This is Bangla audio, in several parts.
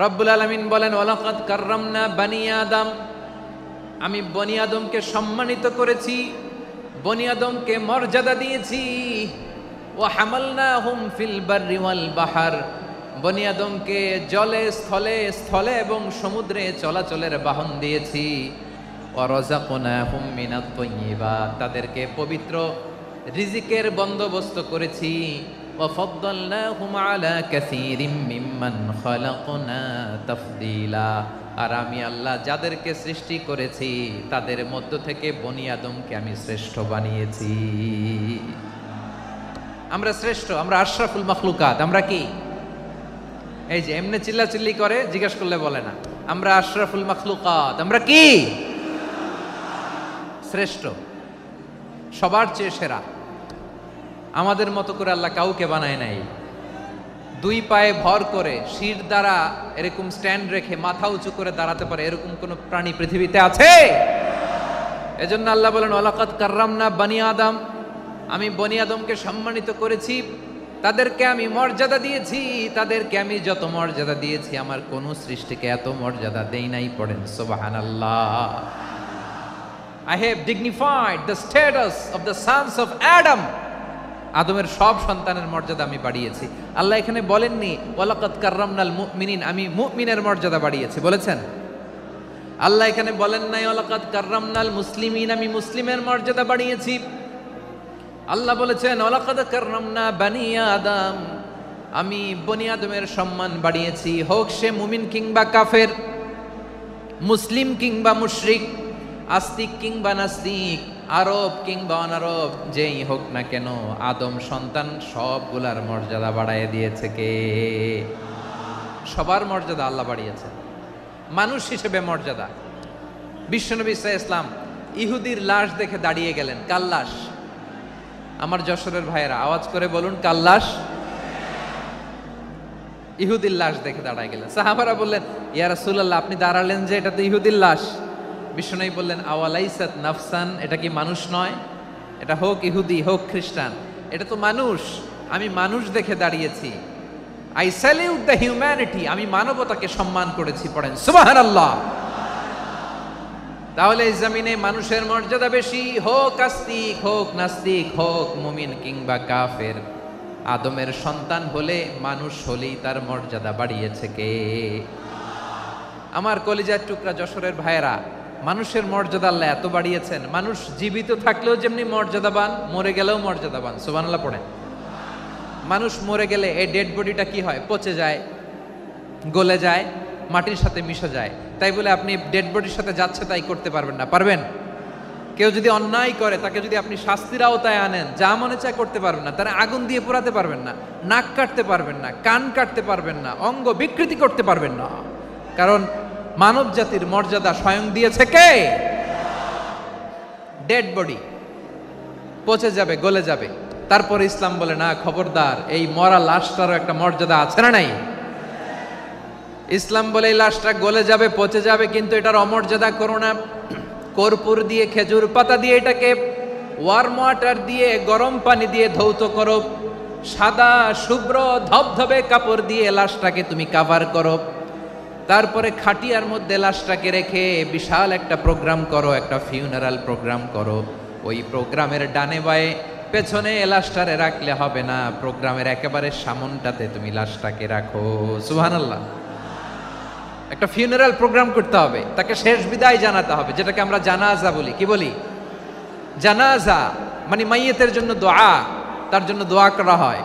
রব্বুল আলামিন বলেন, ওয়ালাকাদ কাররামনা বানি আদম, আমি বনি আদমকে সম্মানিত করেছি, বনি আদমকে মর্যাদা দিয়েছি। ওয়া হামালনাহুম ফিল বাররি ওয়াল বাহর, বনি আদমকে জলে স্থলে স্থলে এবং সমুদ্রে চলাচলের বাহন দিয়েছি। ওয়া রাযাকনাহুম মিনাত তাইয়্যিবাত, তাদেরকে পবিত্র রিজিকের বন্দোবস্ত করেছি। ওয়া ফাদ্দালনাহুম আলা কাসীরিম মিম্মান খালাকনা তাফদীলা, আর আমি আল্লাহ যাদেরকে সৃষ্টি করেছি তাদের মধ্য থেকে বনি আদমকে আমি শ্রেষ্ঠ বানিয়েছি। আমরা শ্রেষ্ঠ, আমরা আশরাফুল মাখলুকাত। আমরা কি এই যে এমনি চিল্লাচিল্লি করে জিজ্ঞেস করলে বলে না, আমরা আশরাফুল মাখলুকাত। আমরা কি শ্রেষ্ঠ, সবার চেয়ে সেরা। আমাদের মতো করে আল্লাহ কাউকে বানায় নাই। দুই পায়ে ভর করে শির দ্বারা এরকম স্ট্যান্ড রেখে মাথা উঁচু করে দাঁড়াতে পারে এরকম কোন প্রাণী পৃথিবীতে আছে? এজন্য আল্লাহ বলেন, ওয়ালাকাদ কাররামনা বানি আদম, আমি বনি আদমকে সম্মানিত করেছি, তাদেরকে আমি মর্যাদা দিয়েছি। তাদেরকে আমি যত মর্যাদা দিয়েছি আমার কোন সৃষ্টিকে এত মর্যাদা দেই নাই। পড়েন সুবহানাল্লাহ। I have dignified the status of the sons of Adam. আদমের সব সন্তানের মর্যাদা আমি বাড়িয়েছি। আল্লাহ এখানে বলেননি ওয়ালাকাদ কাররামনাল মুমিনিন, আমি মুমিনের মর্যাদা বাড়িয়েছি, বলেছেন? আল্লাহ এখানে বলেন নাই ওয়ালাকাদ কাররামনাল মুসলিমিন, আমি মুসলিমের মর্যাদা বাড়িয়েছি। আল্লাহ বলেছেন ওয়ালাকাদ কাররামনা বানি আদম, আমি বনি আদমের সম্মান বাড়িয়েছি। হোক সে মুমিন কিংবা কাফের, মুসলিম কিংবা মুশরিক, আস্তিক কিংবা নাস্তিক, আরব কিংবা অনারব, যেই হোক না কেন আদম সন্তান সবগুলার মর্যাদা বাড়ায় দিয়েছে কে? সবার মর্যাদা আল্লাহ বাড়িয়েছে। মানুষ হিসেবে মর্যাদা, বিশ্বনবী ইসা ইসলাম ইহুদির লাশ দেখে দাঁড়িয়ে গেলেন। কার লাশ? আমার যশোরের ভাইয়েরা আওয়াজ করে বলুন, কার লাশ? ইহুদির লাশ দেখে দাঁড়ায় গেলেন। সাহাবারা বললেন, ইয়া রাসূলুল্লাহ, আপনি দাঁড়ালেন যে, এটা তো ইহুদির লাশ। বিশ্বনবী বললেন, আওয়ালাইসাত নাফসান, এটা কি মানুষ নয়? এটা হোক ইহুদি হোক খ্রিস্টান, এটা তো মানুষ। আমি মানুষ দেখে দাঁড়িয়েছি। আই স্যালিউট দ্য হিউম্যানিটি, আমি মানবতাকে সম্মান করেছি। পড়েন সুবহানাল্লাহ। তাহলে এই জমিনে মানুষের মর্যাদা বেশি, হোক আস্তিক হোক নাস্তিক, হোক মুমিন কিংবা কাফের। আদমের সন্তান হলে, মানুষ হলেই তার মর্যাদা বাড়িয়েছে কে? আমার কলিজার টুকরা যশোরের ভাইয়েরা, মানুষের মর্যাদা আল্লাহ এত বাড়িয়েছেন, মানুষ জীবিত থাকলেও যেমনি মর্যাদাবান, মরে গেলেও মর্যাদাবান। সুবহানাল্লাহ পড়েন। মানুষ মরে গেলে এই ডেড বডিটা কি হয়? পচে যায়, গলে যায়, মাটির সাথে মিশে যায়। তাই বলে আপনি ডেড বডির সাথে যাচ্ছে তাই করতে পারবেন না। পারবেন? কেউ যদি অন্যায় করে তাকে যদি আপনি শাস্তির আওতায় আনেন, যা মনে চায় করতে পারবেন না। তারা আগুন দিয়ে পোড়াতে পারবেন না, নাক কাটতে পারবেন না, কান কাটতে পারবেন না, অঙ্গ বিকৃতি করতে পারবেন না। কারণ মানব জাতির মর্যাদা স্বয়ং দিয়েছে কে? ডেড বডি পচে যাবে, গলে যাবে। তারপর ইসলাম বলে, না খবরদার, এই মরা লাশটারও একটা মর্যাদা আছে না নাই? ইসলাম বলে এই লাশটা গলে যাবে, পচে যাবে, কিন্তু এটার অমর্যাদা করো না। কর্পূর দিয়ে, খেজুর পাতা দিয়ে, এটাকে ওয়ার্ম ওয়াটার দিয়ে, গরম পানি দিয়ে ধৌত করো। সাদা শুভ্র ধবধবে কাপড় দিয়ে লাশটাকে তুমি কাভার করো। তারপরে খাটিয়ার মধ্যে লাশটাকে রেখে বিশাল একটা প্রোগ্রাম করো, একটা ফিউনারাল প্রোগ্রাম করো। ওই প্রোগ্রামের ডানে বায়ে পেছনে লাশটারে রাখলে হবে না, প্রোগ্রামের একেবারে সামনটাতে তুমি লাশটাকে রাখো। সুবহানাল্লাহ। একটা ফিউনারাল প্রোগ্রাম করতে হবে, তাকে শেষ বিদায় জানাতে হবে, যেটাকে আমরা জানাজা বলি। কি বলি? জানাজা মানে মাইয়েতের জন্য দোয়া, তার জন্য দোয়া করা হয়।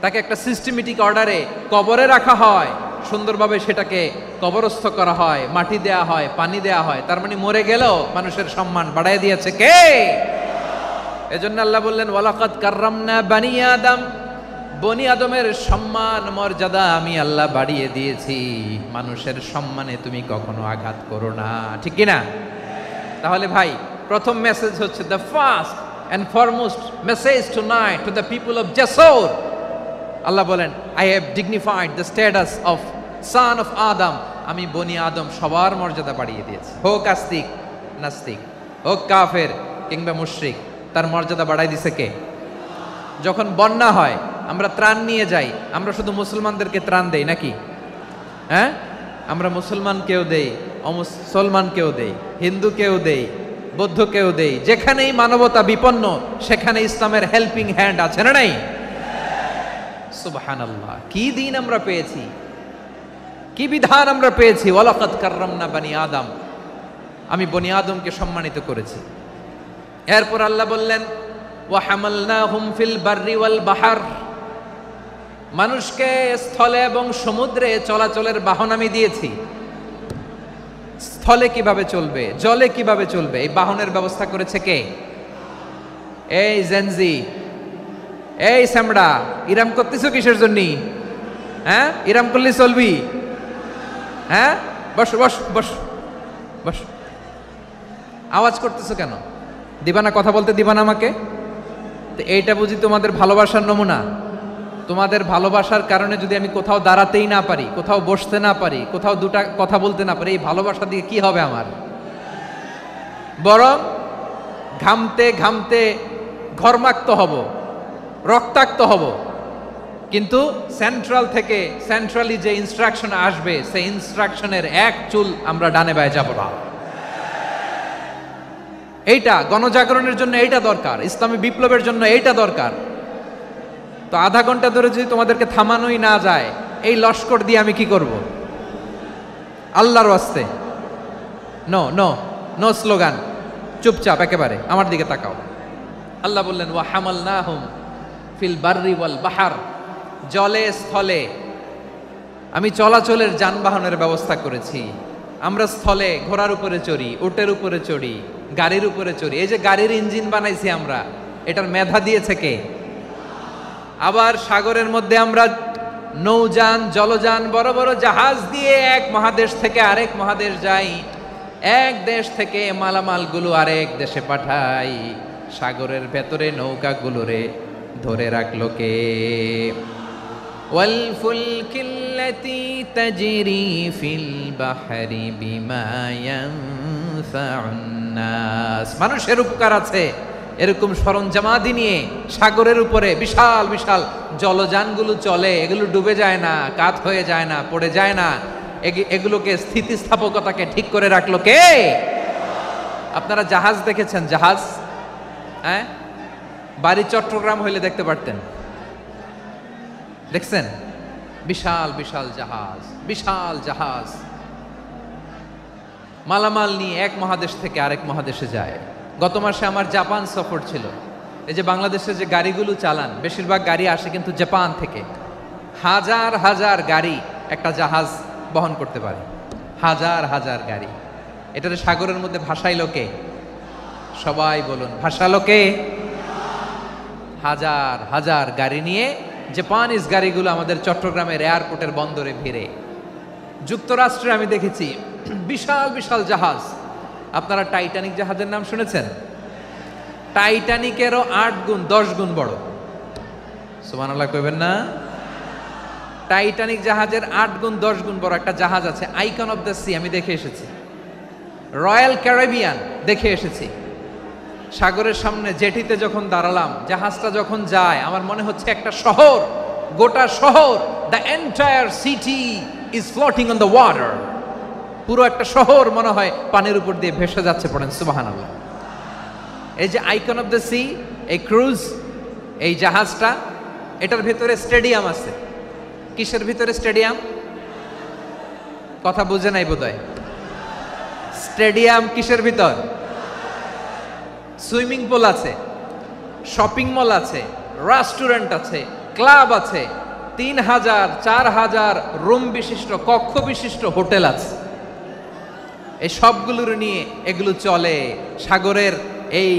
তাকে একটা সিস্টেমেটিক অর্ডারে কবরে রাখা হয়, সুন্দরভাবে সেটাকে কবরস্থ করা হয়, মাটি দেয়া হয়, পানি দেয়া হয়। তার মানে মরে গেলেও মানুষের সম্মান বাড়ায় দিয়েছে কে? এজন্য আল্লাহ বললেন, ওয়ালাকাদ কাররামনা বানি আদম, বনি আদমের সম্মান মর্যাদা আমি আল্লাহ বাড়িয়ে দিয়েছি। মানুষের সম্মানে তুমি কখনো আঘাত করো না, ঠিক কি না? তাহলে ভাই, প্রথম মেসেজ হচ্ছে, the first and foremost message tonight to the people of Jessore. আল্লাহ বলেন, I have dignified the status of son of Adam, আমি বনি আদম সবার মর্যাদা বাড়িয়ে দিয়েছি। হোক আস্তিক নাস্তিক, হোক কাফের কিংবা মুশরিক, তার মর্যাদা বাড়াই দিছে কে? যখন বন্যা হয়, আমরা ত্রাণ নিয়ে যাই, আমরা শুধু মুসলমানদেরকে ত্রাণ দেই নাকি? হ্যাঁ, আমরা মুসলমানকেও দেই, অমুসলমানকেও দেই, হিন্দুকেও দেই, বৌদ্ধকেও দেই। যেখানেই মানবতা বিপন্ন সেখানে ইসলামের হেল্পিং হ্যান্ড আছে না নাই? সুবহানাল্লাহ, কি দিন আমরা পেয়েছি, কি বিধান আমরা পেয়েছি। ওয়ালাকাদ কাররামনা বানি আদম, আমি বনি আদমকে সম্মানিত করেছি। এরপর আল্লাহ বললেন ওয়া হামালনাহুম ফিল বাররি ওয়াল বাহর, মানুষকে স্থলে এবং সমুদ্রে চলাচলের বাহন আমি দিয়েছি। স্থলে কিভাবে চলবে, জলে কিভাবে চলবে, এই বাহনের ব্যবস্থা করেছে কে? এই জেনজি, এই স্যামড়া, ইরাম করতেছো কিসের জন্য? হ্যাঁ, ইরাম করলে চলবি? হ্যাঁ, বস বস বস বস, আওয়াজ করতেছো কেন? দিবানা, কথা বলতে দিবানা আমাকে? তো এইটা বুঝি তোমাদের ভালোবাসার নমুনা? তোমাদের ভালোবাসার কারণে যদি আমি কোথাও দাঁড়াতেই না পারি, কোথাও বসতে না পারি, কোথাও দুটা কথা বলতে না পারি, এই ভালোবাসা দিয়ে কি হবে আমার? বরং ঘামতে ঘামতে ঘর্মাক্ত হব, রক্তাক্ত হব। কিন্তু সেন্ট্রাল থেকে, সেন্ট্রালি যে ইনস্ট্রাকশন আসবে, সেই ইনস্ট্রাকশনের এক চুল আমরা ডানে বায়ে যাব না। এইটা গণজাগরণের জন্য এইটা দরকার, ইসলামী বিপ্লবের জন্য এইটা দরকার। তো আধা ঘন্টা ধরে যদি তোমাদেরকে থামানোই না যায়, এই লস্কর দিয়ে আমি কি করব? আল্লাহর ওয়াস্তে নো নো নো স্লোগান, চুপচাপ একেবারে আমার দিকে তাকাও। আল্লাহ বললেন ওয়া হামালনাহুম ফিল বাররি ওয়াল বাহর, জলে স্থলে আমি চলাচলের যানবাহনের ব্যবস্থা করেছি। আমরা স্থলে ঘোড়ার উপরে চড়ি, উটের উপরে চড়ি, গাড়ির উপরে চড়ি। এই যে গাড়ির ইঞ্জিন বানাইছি আমরা, এটার মেধা দিয়েছে কে? আবার সাগরের মধ্যে আমরা নৌযান, জলযান, বড় বড় জাহাজ দিয়ে এক মহাদেশ থেকে আরেক মহাদেশ যাই, এক দেশ থেকে মালামালগুলো আরেক দেশে পাঠাই। সাগরের ভেতরে নৌকাগুলোরে ধরে রাখলো কে? ওয়াল ফুলকিল্লাতি তাজরি ফিল বাহরি বিমা ইয়ানফাউন নাস, মানুষের উপকার আছে এরকম সরঞ্জামাদি নিয়ে সাগরের উপরে বিশাল বিশাল জলযানগুলো চলে। এগুলো ডুবে যায় না, কাত হয়ে যায় না, পড়ে যায় না। এগুলোকে স্থিতিস্থাপকতাকে ঠিক করে রাখলো কে? আপনারা জাহাজ দেখেছেন? জাহাজ, হ্যাঁ, বাড়ি চট্টগ্রাম হইলে দেখতে পারতেন। দেখছেন? বিশাল বিশাল জাহাজ, বিশাল জাহাজ মালামাল নিয়ে এক মহাদেশ থেকে আরেক মহাদেশে যায়। গত মাসে আমার জাপান সফর ছিল। এই যে বাংলাদেশে যে গাড়িগুলো চালান, বেশিরভাগ গাড়ি আসে কিন্তু জাপান থেকে। হাজার হাজার গাড়ি একটা জাহাজ বহন করতে পারে, হাজার হাজার গাড়ি। এটাতে সাগরের মধ্যে ভাসাইলো কে? সবাই বলুন, ভাসালো কে? হাজার হাজার গাড়ি নিয়ে জাপানিজ গাড়িগুলো আমাদের চট্টগ্রামের এয়ারপোর্টের বন্দরে ভিড়ে। যুক্তরাষ্ট্রে আমি দেখেছি বিশাল বিশাল জাহাজ। আপনারা টাইটানিক জাহাজের নাম শুনেছেন? টাইটানিকেরও 8 গুণ 10 গুণ বড়। সুবহানাল্লাহ কইবেন না? টাইটানিক জাহাজের 8 গুণ 10 গুণ বড় একটা জাহাজ আছে, আইকন অফ দ্য সি, আমি দেখে এসেছি। রয়্যাল ক্যারিবিয়ান দেখে এসেছি। সাগরের সামনে জেটিতে যখন দাঁড়ালাম, জাহাজটা যখন যায়, আমার মনে হচ্ছে একটা শহর, গোটা শহর, the entire city is floating on the water. পুরো একটা শহর মনে হয় পানির উপর দিয়ে ভেসে যাচ্ছে। পড়েন সুবহানাল্লাহ। এই যে আইকন অফ দ্য সি, এই ক্রুজ, এই জাহাজটা, এটার ভিতরে স্টেডিয়াম আছে। কিসের ভিতরে স্টেডিয়াম? কথা বুঝে নাই বোধহয়। স্টেডিয়াম কিসের ভিতর? সুইমিং পুল আছে, শপিং মল আছে, রেস্টুরেন্ট আছে, ক্লাব আছে, 3000 4000 রুম বিশিষ্ট, কক্ষ বিশিষ্ট হোটেল আছে। এই সবগুলোর নিয়ে এগুলো চলে সাগরের এই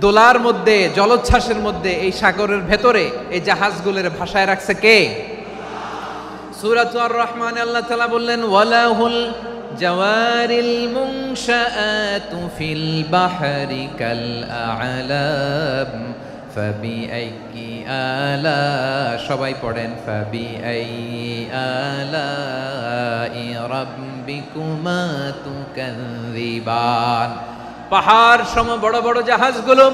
দোলার মধ্যে, জলোচ্ছ্বাসের মধ্যে, এই সাগরের ভেতরে এই জাহাজগুলোর ভাষায় রাখছে কে? সূরাতুর রহমানে আল্লাহ তাআলা বললেন ওয়ালাহুল জাওয়ারিল মুনশাআতু ফিল বাহরি কাল আ'লাম ফাবিআইয়ি আলা, সবাই পড়েন ফাবিআইয়ি আলাই রাব্বিকুমা তুকাযযিবান। পাহাড় সম বড় বড় জাহাজগুলো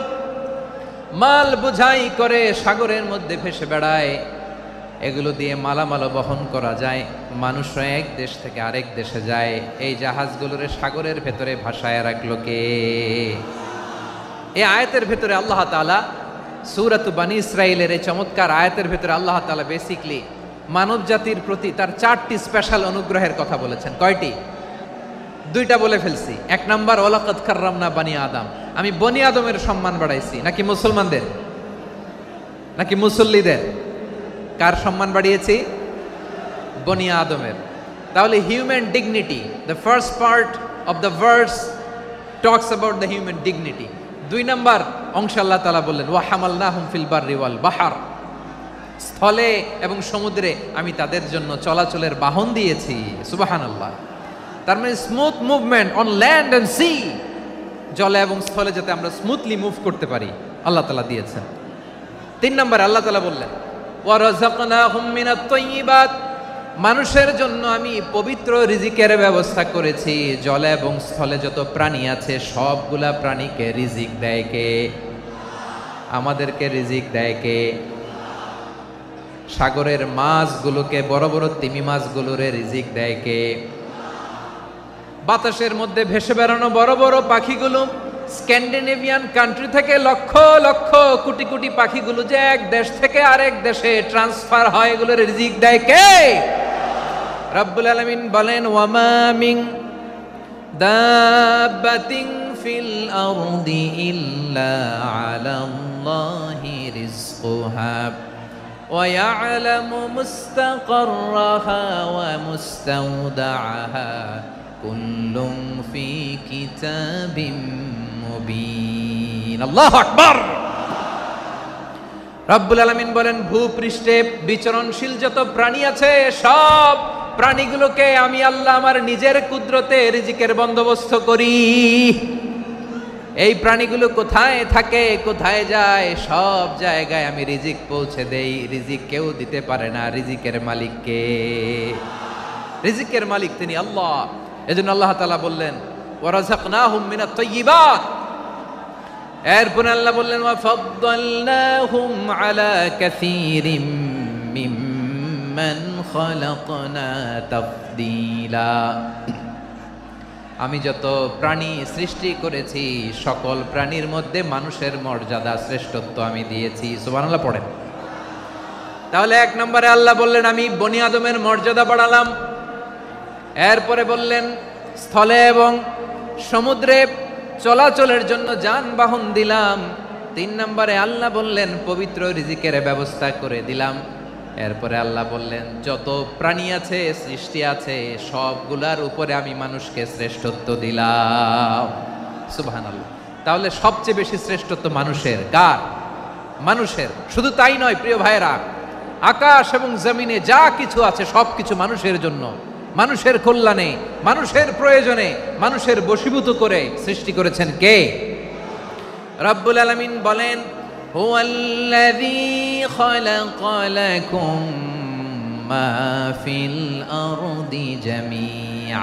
মাল বোঝাই করে সাগরের মধ্যে ভেসে বেড়ায়। এগুলো দিয়ে মালামাল বহন করা যায়, মানুষরা এক দেশ থেকে আরেক দেশে যায়। এই জাহাজগুলোর সাগরের ভেতরে ভাসায় রাখলো কে? এই আয়াতের ভেতরে আল্লাহ তাআলা সূরাত বানী ইসরাঈলের এই চমৎকার আয়াতের ভেতরে আল্লাহ তাআলা বেসিকলি মানব জাতির প্রতি তার 4টি স্পেশাল অনুগ্রহের কথা বলেছেন। কয়টি? 2টা বলে ফেলছি। 1 নাম্বার, ওয়ালাকাদ কাররামনা বানি আদম, আমি বনি আদমের সম্মান বাড়াইছি। নাকি মুসলমানদের? নাকি মুসল্লিদের? কার সম্মান বাড়িয়েছি? বনি আদমের। তাহলে human dignity, the first part of the verse talks about the human dignity. 2 number অংশে আল্লাহ তাআলা বললেন ওয়া হামালনাহুম ফিল বাররি ওয়াল বাহর, স্থলে এবং সমুদ্রে আমি তাদের জন্য চলাচলের বাহন দিয়েছি। সুবহানাল্লাহ। তার মানে smooth movement on land and sea, জলে এবং স্থলে যাতে আমরা স্মুথলি মুভ করতে পারি আল্লাহ তাআলা দিয়েছেন। 3 নম্বরে আল্লাহ তাআলা বললেন ওয়া রাযাকনাহুম মিনাত তাইয়্যিবাত, মানুষের জন্য আমি পবিত্র রিজিকের ব্যবস্থা করেছি। জলে এবং স্থলে যত প্রাণী আছে সবগুলা প্রাণীকে রিজিক দেয় কে? আমাদেরকে রিজিক দেয় কে? সাগরের মাছগুলোকে, বড় বড় তিমি মাছগুলোরে রিজিক দেয় কে? বাতাসের মধ্যে ভেসে বেড়ানো বড় বড় পাখিগুলো, স্ক্যান্ডিনেভিয়ান কান্ট্রি থেকে লক্ষ লক্ষ কোটি কোটি পাখিগুলো যে এক দেশ থেকে আরেক দেশে ট্রান্সফার হয়, এগুলোর রিজিক দেয় কে? রব্বুল আলামিন বলেন ওয়ামা মিন দাব্বাতিন ফিল আরদি ইল্লা আলাল্লাহি রিজকুহা ওয়া ইয়ালামু মুস্তাকাররাহা ওয়া মুস্তাওদাআহা কুল্লুম ফি কিতাবিম মুবিন। আল্লাহু আকবার। রব্বুল আলামিন বলেন ভূপৃষ্ঠে বিচরণশীল যত প্রাণী আছে সব প্রাণীগুলোকে আমি আল্লাহ আমার নিজের কুদরতে রিজিকের বন্দোবস্ত করি। এই প্রাণীগুলো কোথায় থাকে, কোথায় যায়, সব জায়গায় আমি রিজিক পৌঁছে দেই। রিজিক কেউ দিতে পারে না, রিজিকের মালিক কে? রিজিকের মালিক তিনি আল্লাহ। এজন্য আল্লাহ তাআলা বললেন ওয়া রাযাকনাহুম মিনাত তাইয়্যিবাত। এরপরে আল্লাহ বললেন ওয়া ফাদ্দালনাহুম আলা কাসীরিম মিম্মান খালাকনা তাফদীলা। আমি যত প্রাণী সৃষ্টি করেছি সকল প্রাণীর মধ্যে মানুষের মর্যাদা শ্রেষ্ঠত্ব আমি দিয়েছি। সুবহানাল্লাহ পড়েন। তাহলে 1 নম্বরে আল্লাহ বললেন আমি বনি আদমের মর্যাদা বাড়ালাম। এরপরে বললেন স্থলে এবং সমুদ্রে চলাচলের জন্য যানবাহন দিলাম। 3 নম্বরে আল্লাহ বললেন পবিত্র রিজিকের ব্যবস্থা করে দিলাম। এরপরে আল্লাহ বললেন যত প্রাণী আছে, সৃষ্টি আছে, সবগুলার উপরে আমি মানুষকে শ্রেষ্ঠত্ব দিলাম। সুবহানাল্লাহ। তাহলে সবচেয়ে বেশি শ্রেষ্ঠত্ব মানুষের। কার? মানুষের। শুধু তাই নয় প্রিয় ভাইরা, আকাশ এবং জমিনে যা কিছু আছে সবকিছু মানুষের জন্য, মানুষের কল্যাণে, মানুষের প্রয়োজনে, মানুষের বশীভূত করে সৃষ্টি করেছেন কে? রব্বুল আলামিন বলেন হুয়াল্লাযী খালাকা লাকুম মা ফিল আরদি জামিআ।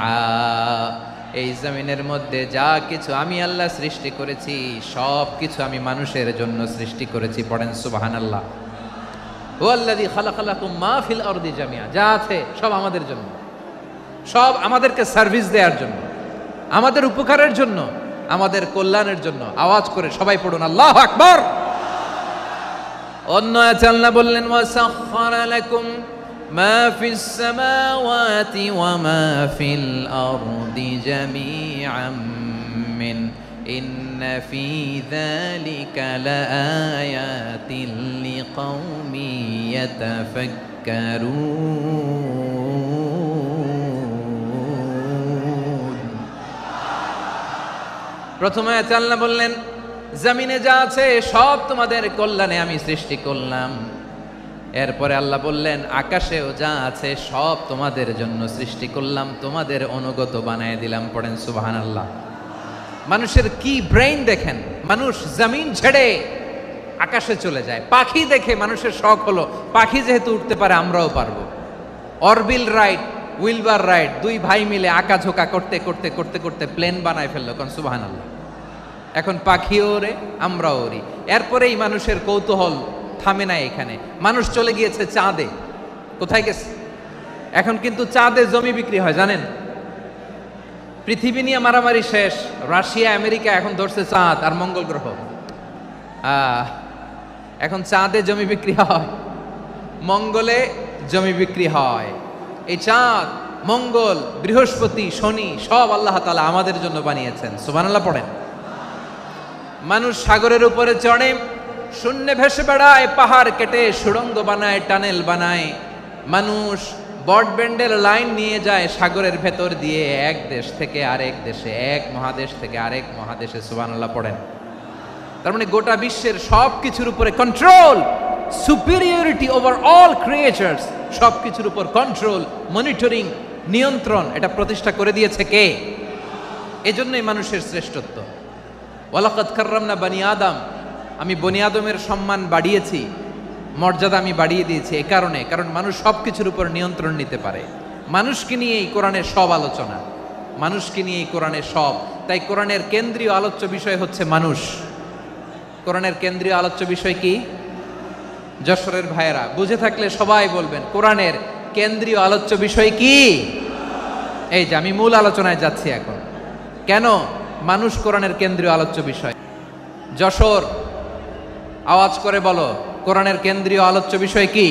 এই জমিনের মধ্যে যা কিছু আমি আল্লাহ সৃষ্টি করেছি সব কিছু আমি মানুষের জন্য সৃষ্টি করেছি। পড়েন সুবহানাল্লাহ। হুয়াল্লাযী খালাকা লাকুম মা ফিল আরদি জামিআ, যা আছে সব আমাদের জন্য, সব আমাদেরকে সার্ভিস দেওয়ার জন্য, আমাদের উপকারের জন্য, আমাদের কল্যাণের জন্য। আওয়াজ করে সবাই পড়ুন আল্লাহু আকবার। অন্য আয়াতে আল্লাহ বললেন ওয়াসাখখারা লাকুম মা ফিস সামাওয়াতি ওয়া মা ফিল আরদি জামিআম মিন ইন্না ফি যালিকা লাআয়াতিন লিকাউমি ইয়াতাফাক্কারুন। প্রথমে আয়াতে আল্লাহ বললেন জমিনে যা আছে সব তোমাদের কল্যাণে আমি সৃষ্টি করলাম। এরপরে আল্লাহ বললেন আকাশেও যা আছে সব তোমাদের জন্য সৃষ্টি করলাম, তোমাদের অনুগত বানায় দিলাম। পড়েন সুবহানাল্লাহ। মানুষের কি ব্রেইন দেখেন, মানুষ জমিন ছেড়ে আকাশে চলে যায়। পাখি দেখে মানুষের শখ হলো পাখি যেহেতু উঠতে পারে আমরাও পারবো। অরবিল রাইট, উইলবার রাইট, 2 ভাই মিলে আঁকাঝোঁকা করতে করতে করতে করতে প্লেন বানায় ফেললো। কোন সুবহানাল্লাহ। এখন পাখিও ওরে, আমরাও ওরি। এরপরেই মানুষের কৌতূহল থামে না এখানে। মানুষ চলে গিয়েছে চাঁদে। কোথায় গেছে? এখন কিন্তু চাঁদে জমি বিক্রি হয় জানেন। পৃথিবী নিয়ে মারামারি শেষ, রাশিয়া আমেরিকা এখন ধরছে চাঁদ আর মঙ্গল গ্রহ। এখন চাঁদে জমি বিক্রি হয়, মঙ্গলে জমি বিক্রি হয়। এই চাঁদ, মঙ্গল, বৃহস্পতি, শনি সব আল্লাহ তাআলা আমাদের জন্য বানিয়েছেন। সুবহানাল্লাহ পড়েন। মানুষ সাগরের উপরে চড়ে, শূন্যে ভেসে বেড়ায়, পাহাড় কেটে সুড়ঙ্গ বানায়, টানেল বানায়। মানুষ ব্রডব্যান্ডের লাইন নিয়ে যায় সাগরের ভেতর দিয়ে, এক দেশ থেকে আরেক দেশে, এক মহাদেশ থেকে আরেক মহাদেশে। সুবহানাল্লাহ পড়েন। তার মানে গোটা বিশ্বের সব কিছুর উপরে control, superiority over all creatures, সব কিছুর উপর কন্ট্রোল, মনিটরিং, নিয়ন্ত্রণ, এটা প্রতিষ্ঠা করে দিয়েছে কে? এজন্যই মানুষের শ্রেষ্ঠত্ব। ওয়ালাকাদ কাররামনা বানি আদম, আমি বনি আদমের সম্মান বাড়িয়েছি, মর্যাদা আমি বাড়িয়ে দিয়েছি এই কারণে, কারণ মানুষ সব কিছুর উপর নিয়ন্ত্রণ নিতে পারে। মানুষকে নিয়ে এই কোরআনের সব আলোচনা, মানুষকে নিয়ে এই কোরআনের সব। তাই কোরআনের কেন্দ্রীয় আলোচ্য বিষয় হচ্ছে মানুষ। কোরআনের কেন্দ্রীয় আলোচ্য বিষয় কি? যশোরের ভাইয়েরা বুঝে থাকলে সবাই বলবেন, কোরআনের কেন্দ্রীয় আলোচ্য বিষয় কি? এই যে আমি মূল আলোচনায় যাচ্ছি এখন। কেন মানুষ কোরআনের কেন্দ্রীয় আলোচ্য বিষয়? যশোর, আওয়াজ করে বলো, কোরআনের কেন্দ্রীয় আলোচ্য বিষয় কি?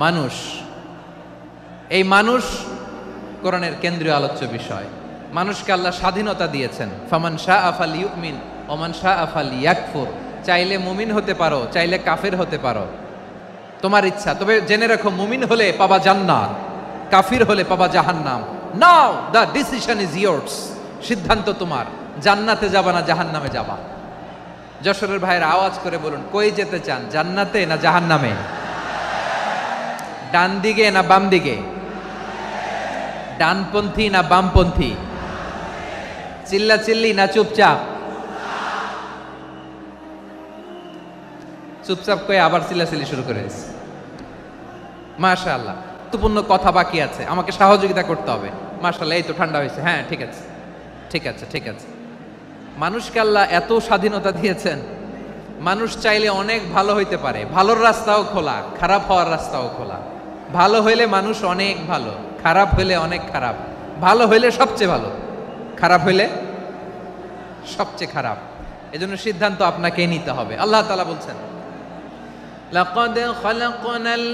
মানুষ। এই মানুষ কোরআনের কেন্দ্রীয় আলোচ্য বিষয়। মানুষকে আল্লাহ স্বাধীনতা দিয়েছেন। ফামান শাআ ফালইউমিন ওয়া মান শাআ ফালইয়াকফুর। চাইলে মুমিন হতে পারো, চাইলে কাফের হতে পারো, তোমার ইচ্ছা। তবে জেনে রাখো, মুমিন হলে পাবা জান্নাত, কাফির হলে পাবা জাহান্নাম। নাও দ্য ডিসিশন ইজ ইয়ার্স। সিদ্ধান্ত তোমার, জান্নাতে যাবা না জাহান্নামে যাবা। যশোরের ভাইয়েরা আওয়াজ করে বলুন, কই যেতে চান, জান্নাতে না জাহান্নামে? ডান দিকে না বাম দিকে? ডানপন্থী না বামপন্থী? চিল্লা চিল্লি না চুপচাপ? চুপচাপ কয়ে আবার চিল্লাচিল্লি শুরু করেছে। মাশাআল্লাহ, গুরুত্বপূর্ণ কথা বাকি আছে, আমাকে সহযোগিতা করতে হবে। মাশাআল্লাহ, এই তো ঠান্ডা হয়েছে। হ্যাঁ ঠিক আছে, ঠিক আছে, ঠিক আছে। মানুষকে আল্লাহ এত স্বাধীনতা দিয়েছেন, মানুষ চাইলে অনেক ভালো হইতে পারে। ভালোর রাস্তাও খোলা, খারাপ হওয়ার রাস্তাও খোলা। ভালো হইলে মানুষ অনেক ভালো, খারাপ হইলে অনেক খারাপ। ভালো হইলে সবচেয়ে ভালো, খারাপ হইলে সবচেয়ে খারাপ। এজন্য সিদ্ধান্ত আপনাকে নিতে হবে। আল্লাহ তাআলা বলছেন, লাকাদ খালাকনাল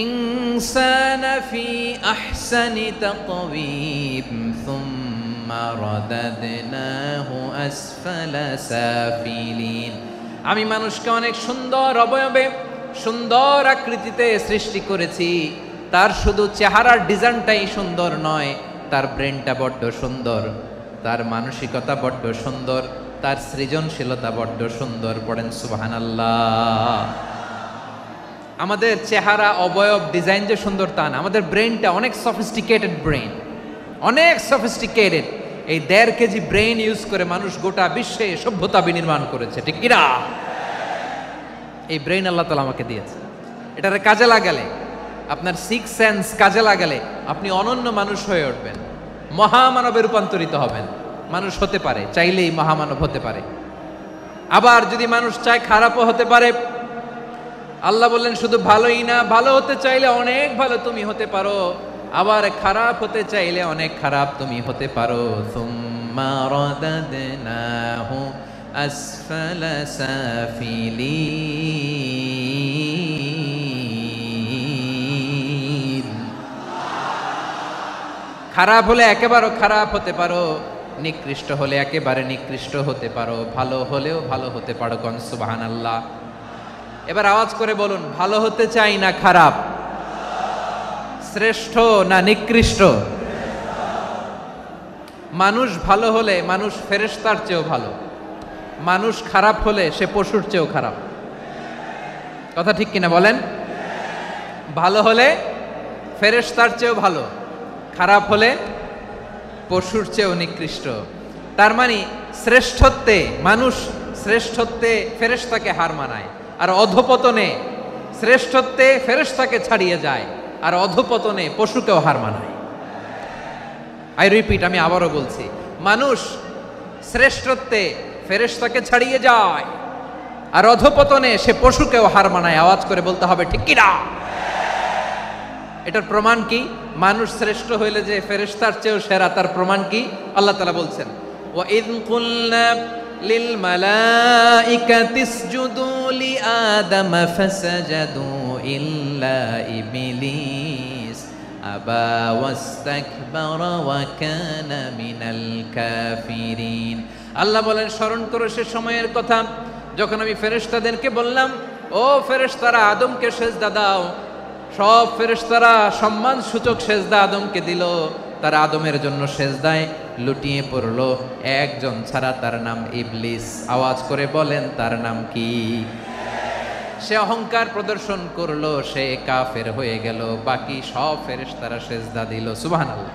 ইনসানা ফি আহসানি তাকওয়িম সুম্মা রাদাদনাহু আসফালা সাফিলিন। আমি মানুষকে অনেক সুন্দর অবয়বে, সুন্দর আকৃতিতে সৃষ্টি করেছি। তার শুধু চেহারার ডিজাইনটাই সুন্দর নয়, তার ব্রেনটা বড্ড সুন্দর, তার মানসিকতা বড্ড সুন্দর, তার সৃজনশীলতা বড্ড সুন্দর। পড়েন সুবহানাল্লাহ। আমাদের চেহারা, অবয়ব, ডিজাইন যে সুন্দর তা না, আমাদের ব্রেনটা অনেক সফিস্টিকেটেড ব্রেন, অনেক সফিস্টিকেটেড। এই 1.5 কেজি ব্রেন ইউজ করে মানুষ গোটা বিশ্বে সভ্যতা বিনির্মাণ করেছে, ঠিক কিনা? এই ব্রেন আল্লাহ তাআলা আমাকে দিয়েছে। এটারে কাজে লাগালে, আপনার 6 সেন্স কাজে লাগালে আপনি অনন্য মানুষ হয়ে উঠবেন, মহামানবে রূপান্তরিত হবেন। মানুষ হতে পারে, চাইলেই মহামানব হতে পারে। আবার যদি মানুষ চায় খারাপও হতে পারে। আল্লাহ বললেন শুধু ভালোই না, ভালো হতে চাইলে অনেক ভালো তুমি হতে পারো, আবার খারাপ হতে চাইলে অনেক খারাপ তুমি হতে পারো। সুম্মা রাদাদনাহু আসফালা সাফিলিন। খারাপ হলে একেবারে খারাপ হতে পারো, নিকৃষ্ট হলে একেবারে নিকৃষ্ট হতে পারো, ভালো হলেও ভালো হতে পারো। কোন সুবহানাল্লাহ। এবার আওয়াজ করে বলুন, ভালো হতে চাই না খারাপ? শ্রেষ্ঠ না নিকৃষ্ট? মানুষ ভালো হলে মানুষ ফেরেশতার চেয়েও ভালো, মানুষ খারাপ হলে সে পশুর চেয়েও খারাপ। কথা ঠিক কিনা বলেন? ভালো হলে ফেরেশতার চেয়েও ভালো, খারাপ হলে পশুর চেয়েও নিকৃষ্ট। তার মানে শ্রেষ্ঠত্বে মানুষ, শ্রেষ্ঠত্বে ফেরেশতাকে হার মানায়, আর অধপতনে শ্রেষ্ঠত্বে ফেরেশতাকে ছাড়িয়ে যায়, আর অধপতনে পশুকেও হার মানায়। আই রিপিট, আমি আবারও বলছি, মানুষ শ্রেষ্ঠত্বে ফেরেশতাকে ছাড়িয়ে যায়, আর অধপতনে সে পশুকেও হার মানায়। আওয়াজ করে বলতে হবে ঠিক কিনা? এটার প্রমাণ কি? মানুষ শ্রেষ্ঠ হইলে যে ফেরেশতার চেয়েও সেরা, তার প্রমাণ কি? আল্লাহ তাআলা বলছেন, ওয়া ইয কুলনা লিল মালাইকাতি ইসজুদু লিআদাম ফাসাজাদু ইল্লা ইবলিস আবা ওয়াস্তাকবারা ওয়া কানা মিনাল কাফিরিন। আল্লাহ বলেন, স্মরণ করো সে সময়ের কথা যখন আমি ফেরেশতাদেরকে বললাম, ও ফেরেশতারা আদমকে সেজদা দাও। সব ফেরেশতারা সম্মান সূচক সেজদা আদমকে দিল। তারা আদমের জন্য সেজদায় লুটিয়ে পড়ল, একজন ছাড়া, তার নাম ইবলিস। আওয়াজ করে বলেন তার নাম কি? সে অহংকার প্রদর্শন করলো, সে কাফের হয়ে গেল। বাকি সব ফেরেশতারা সেজদা দিল। সুবহানাল্লাহ।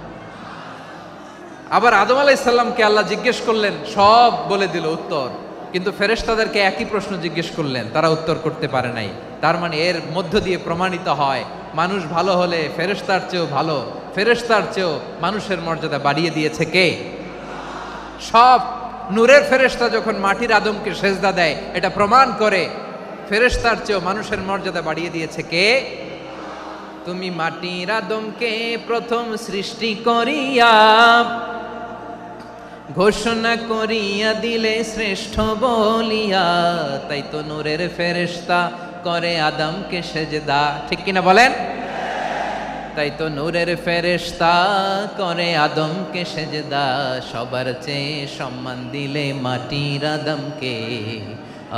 আবার আদম আলাইহিস সালামকে আল্লাহ জিজ্ঞেস করলেন, সব বলে দিল উত্তর, কিন্তু ফেরেশতাদেরকে একই প্রশ্ন জিজ্ঞেস করলেন, তারা উত্তর করতে পারে নাই। তার মানে এর মধ্য দিয়ে প্রমাণিত হয়, মানুষ ভালো হলে ফেরেশতার চেয়েও ভালো, ফেরেশতার চেয়েও মানুষের মর্যাদা বাড়িয়ে দিয়েছে কে? সব নূরের ফেরেশতা যখন মাটির আদমকে সেজদা দেয়, এটা প্রমাণ করে ফেরেশতার চেয়েও মানুষের মর্যাদা বাড়িয়ে দিয়েছে কে? তুমি মাটির আদমকে প্রথম সৃষ্টি করিয়া ঘোষণা করিয়া দিলে শ্রেষ্ঠ বলিয়া, তাই তো নূরের ফেরেশতা করে আদমকে সেজদা। ঠিক কিনা বলেন? তাই তো নূরের ফেরেশতা করে আদমকে সেজদা। সবার চেয়ে সম্মান দিলে মাটির আদমকে।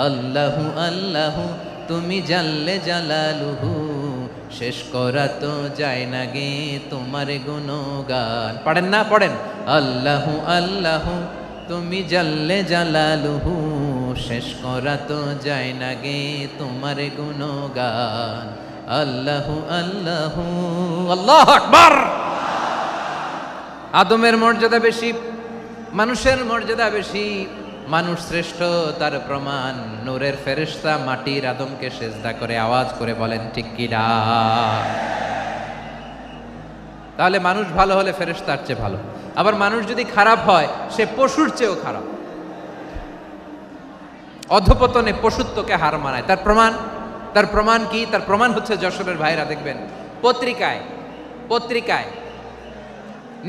আল্লাহু আল্লাহু তুমি জাল্লে জালালুহু, শেষ করা তো যায় না গে তোমার গুণগান। পড়েন না? পড়েন। আল্লাহু আল্লাহু তুমি জাল্লে জালালুহু, শেষ করা তো যায় না গে তোমার গুণগান। আল্লাহু আল্লাহু আল্লাহু আকবার। আদমের মর্যাদা বেশি, মানুষের মর্যাদা বেশি, মানুষ শ্রেষ্ঠ তার প্রমাণ নূরের ফেরেশতা মাটির আদমকে সেজদা করে। আওয়াজ করে বলেন ঠিক কিনা? তাহলে মানুষ ভালো হলে ফেরেশতার চেয়ে ভালো। আবার মানুষ যদি খারাপ হয়, সে পশুর চেয়েও খারাপ। অধপতনে পশুত্বকে হার মানায়। তার প্রমাণ? তার প্রমাণ কি? তার প্রমাণ হচ্ছে, যশোরের ভাইরা দেখবেন পত্রিকায়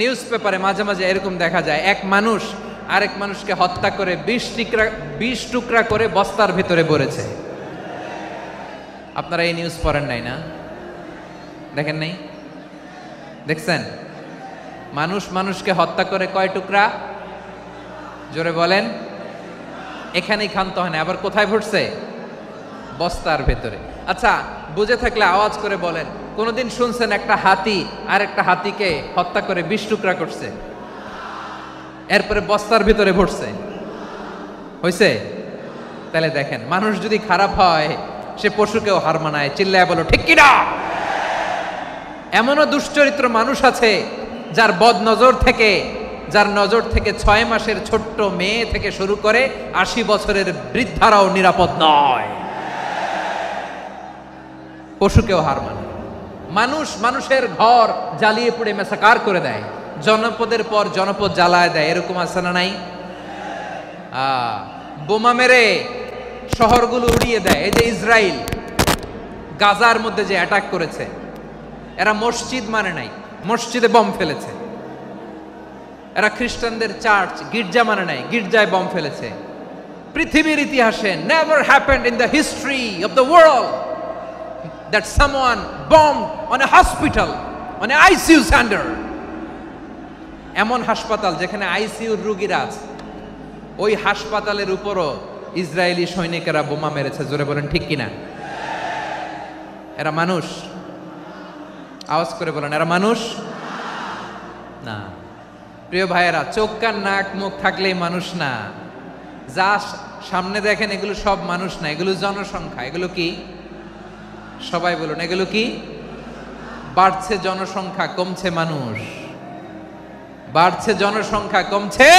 নিউজ পেপারে মাঝে মাঝে এরকম দেখা যায়, এক মানুষ আরেক মানুষকে হত্যা করে 20 টুকরা করে বস্তার ভিতরে ভরেছে। আপনারা এই নিউজ পড়েন নাই না? দেখেন নাই? দেখছেন? মানুষ মানুষকে হত্যা করে কয় টুকরা? জোরে বলেন। এখানেই ক্ষান্ত হয় না, আবার কোথায় ভরছে? বস্তার ভেতরে। আচ্ছা, বুঝে থাকলে আওয়াজ করে বলেন, কোনদিন শুনছেন একটা হাতি আর একটা হাতিকে হত্যা করে 20 টুকরা করছে, এরপরে বস্তার ভিতরে ভরছে? হইছে? তাহলে দেখেন, মানুষ যদি খারাপ হয় সে পশুকেও হার মানায়। চিল্লায় বলো ঠিক কিনা? এমনও দুশ্চরিত্র মানুষ আছে যার যার নজর থেকে 6 মাসের ছোট্ট মেয়ে থেকে শুরু করে 80 বছরের বৃদ্ধারাও নিরাপদ নয়। পশুকেও হার মানে। মানুষের ঘর জ্বালিয়ে পুড়ে মেসাকার করে দেয়, জনপদের পর জনপদ জ্বালায় দেয়। এরকম আছে না নাই? বোমা মেরে শহরগুলো উড়িয়ে দেয়। এই যে ইসরায়েল গাজার মধ্যে যে অ্যাটাক করেছে, এরা মসজিদ মানে নাই, মসজিদে বম ফেলেছে। এরা খ্রিস্টানদের চার্চ গির্জা মানে নাই, গির্জায় বম ফেলেছে। পৃথিবীর ইতিহাসে never happened in the history of the world that someone bombed on a hospital, on a ICU center. এমন হাসপাতাল যেখানে আইসিইউর রোগীরা আছে, ওই হাসপাতালের উপরও ইসরায়েলি সৈনিকেরা বোমা মেরেছে। জোরে বলেন ঠিক কিনা? এরা মানুষ? আওয়াজ করে বলেন, এরা মানুষ না। প্রিয় ভাইয়েরা, চোখ কান নাক মুখ থাকলেই মানুষ না। যা সামনে দেখেন এগুলো সব মানুষ না, এগুলো জনসংখ্যা। এগুলো কি? সবাই বলুন, এগুলো কি? বাড়ছে জনসংখ্যা, কমছে মানুষ। বাড়ছে জনসংখ্যা, কমছে।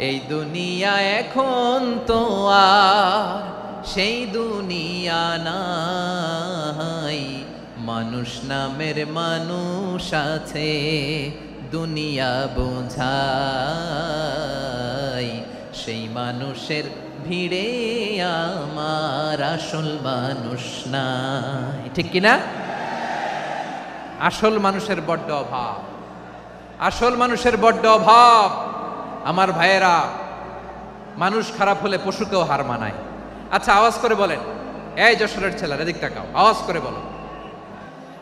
এই দুনিয়া এখন তো আর সেই দুনিয়া নাই, মানুষ নামের মানুষ আছে, দুনিয়া বোঝাই। সেই মানুষের ভিড়ে আমার আসল মানুষ নাই, ঠিক কিনা? আসল মানুষের বড্ড অভাব, আসল মানুষের বড্ড অভাব। আমার ভাইয়েরা, মানুষ খারাপ হলে পশুকেও হার মানায়। আচ্ছা, আওয়াজ করে বলেন, এই যশোরের ছেলেরা এদিক তাকাও, আওয়াজ করে বলো,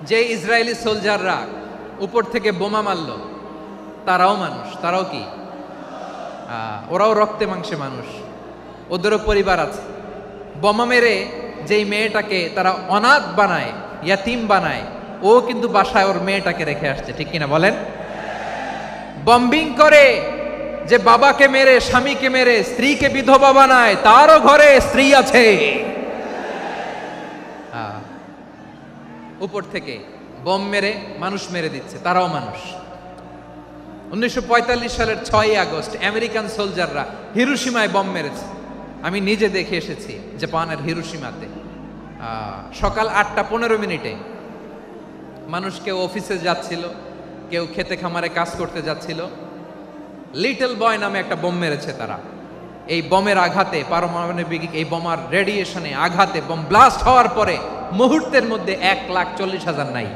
যে ইসরায়েলি সোলজাররা উপর থেকে বোমা মারলো তারাও মানুষ, তারাও কি? ওরাও রক্তে মাংসে মানুষ, ওদেরও পরিবার আছে। বোমা মেরে যেই মেয়েটাকে তারা অনাথ বানায়, ইয়াতিম বানায়, ও কিন্তু বাসায় ওর মেয়েটাকে রেখে আসছে, ঠিক কিনা বলেন? বম্বিং করে যে বাবাকে মেরে, স্বামীকে মেরে স্ত্রীকে বিধবা বানায়, তারও ঘরে স্ত্রী আছে। উপর থেকে বম মেরে মানুষ মেরে দিচ্ছে, তারাও মানুষ। 1945 সালের 6ই আগস্ট আমেরিকান সোলজাররা হিরোশিমায় বম মেরেছে। আমি নিজে দেখে এসেছি জাপানের হিরোশিমাতে। সকাল 8:15 মানুষ কেউ অফিসে যাচ্ছিল, কেউ খেতে খামারে কাজ করতে যাচ্ছিল। লিটল বয় নামে একটা বোম মেরেছে তারা। এই বোমের আঘাতে, পারমাণবিক এই বোমার রেডিয়েশনে আঘাতে, বোম ব্লাস্ট হওয়ার পরে মুহূর্তের মধ্যে 1,40,000 নাই।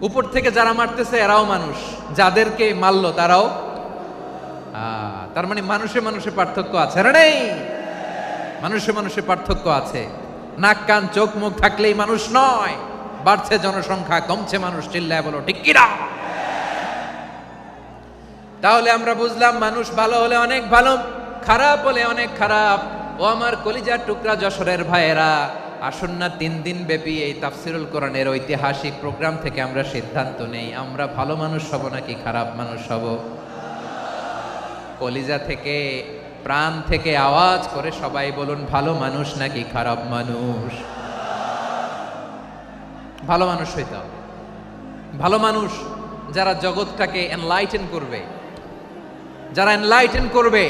উপর থেকে যারা মারতেছে এরাও মানুষ, যাদেরকে মারলো তারাও। তার মানে মানুষে মানুষে পার্থক্য আছে না? নেই? মানুষে মানুষে পার্থক্য আছে। নাক কান চোখ মুখ থাকলেই মানুষ নয়। বাড়ছে জনসংখ্যা, কমছে মানুষ, চিল্লায় বলো ঠিক কিনা? তাহলে আমরা বুঝলাম মানুষ ভালো হলে অনেক ভালো, খারাপ হলে অনেক খারাপ। ও আমার কলিজার টুকরা যশোরের ভাইয়েরা, আসুন না 3 দিন ব্যাপী এই তাফসিরুল কোরআনের ঐতিহাসিক প্রোগ্রাম থেকে আমরা সিদ্ধান্ত নেই, আমরা ভালো মানুষ হব নাকি খারাপ মানুষ হব। কলিজা থেকে, প্রাণ থেকে আওয়াজ করে সবাই বলুন, ভালো মানুষ নাকি খারাপ মানুষ? ভালো মানুষ হইতে হবে। ভালো মানুষ যারা জগৎটাকে এনলাইটেন করবে, যারা এনলাইটেন করবে,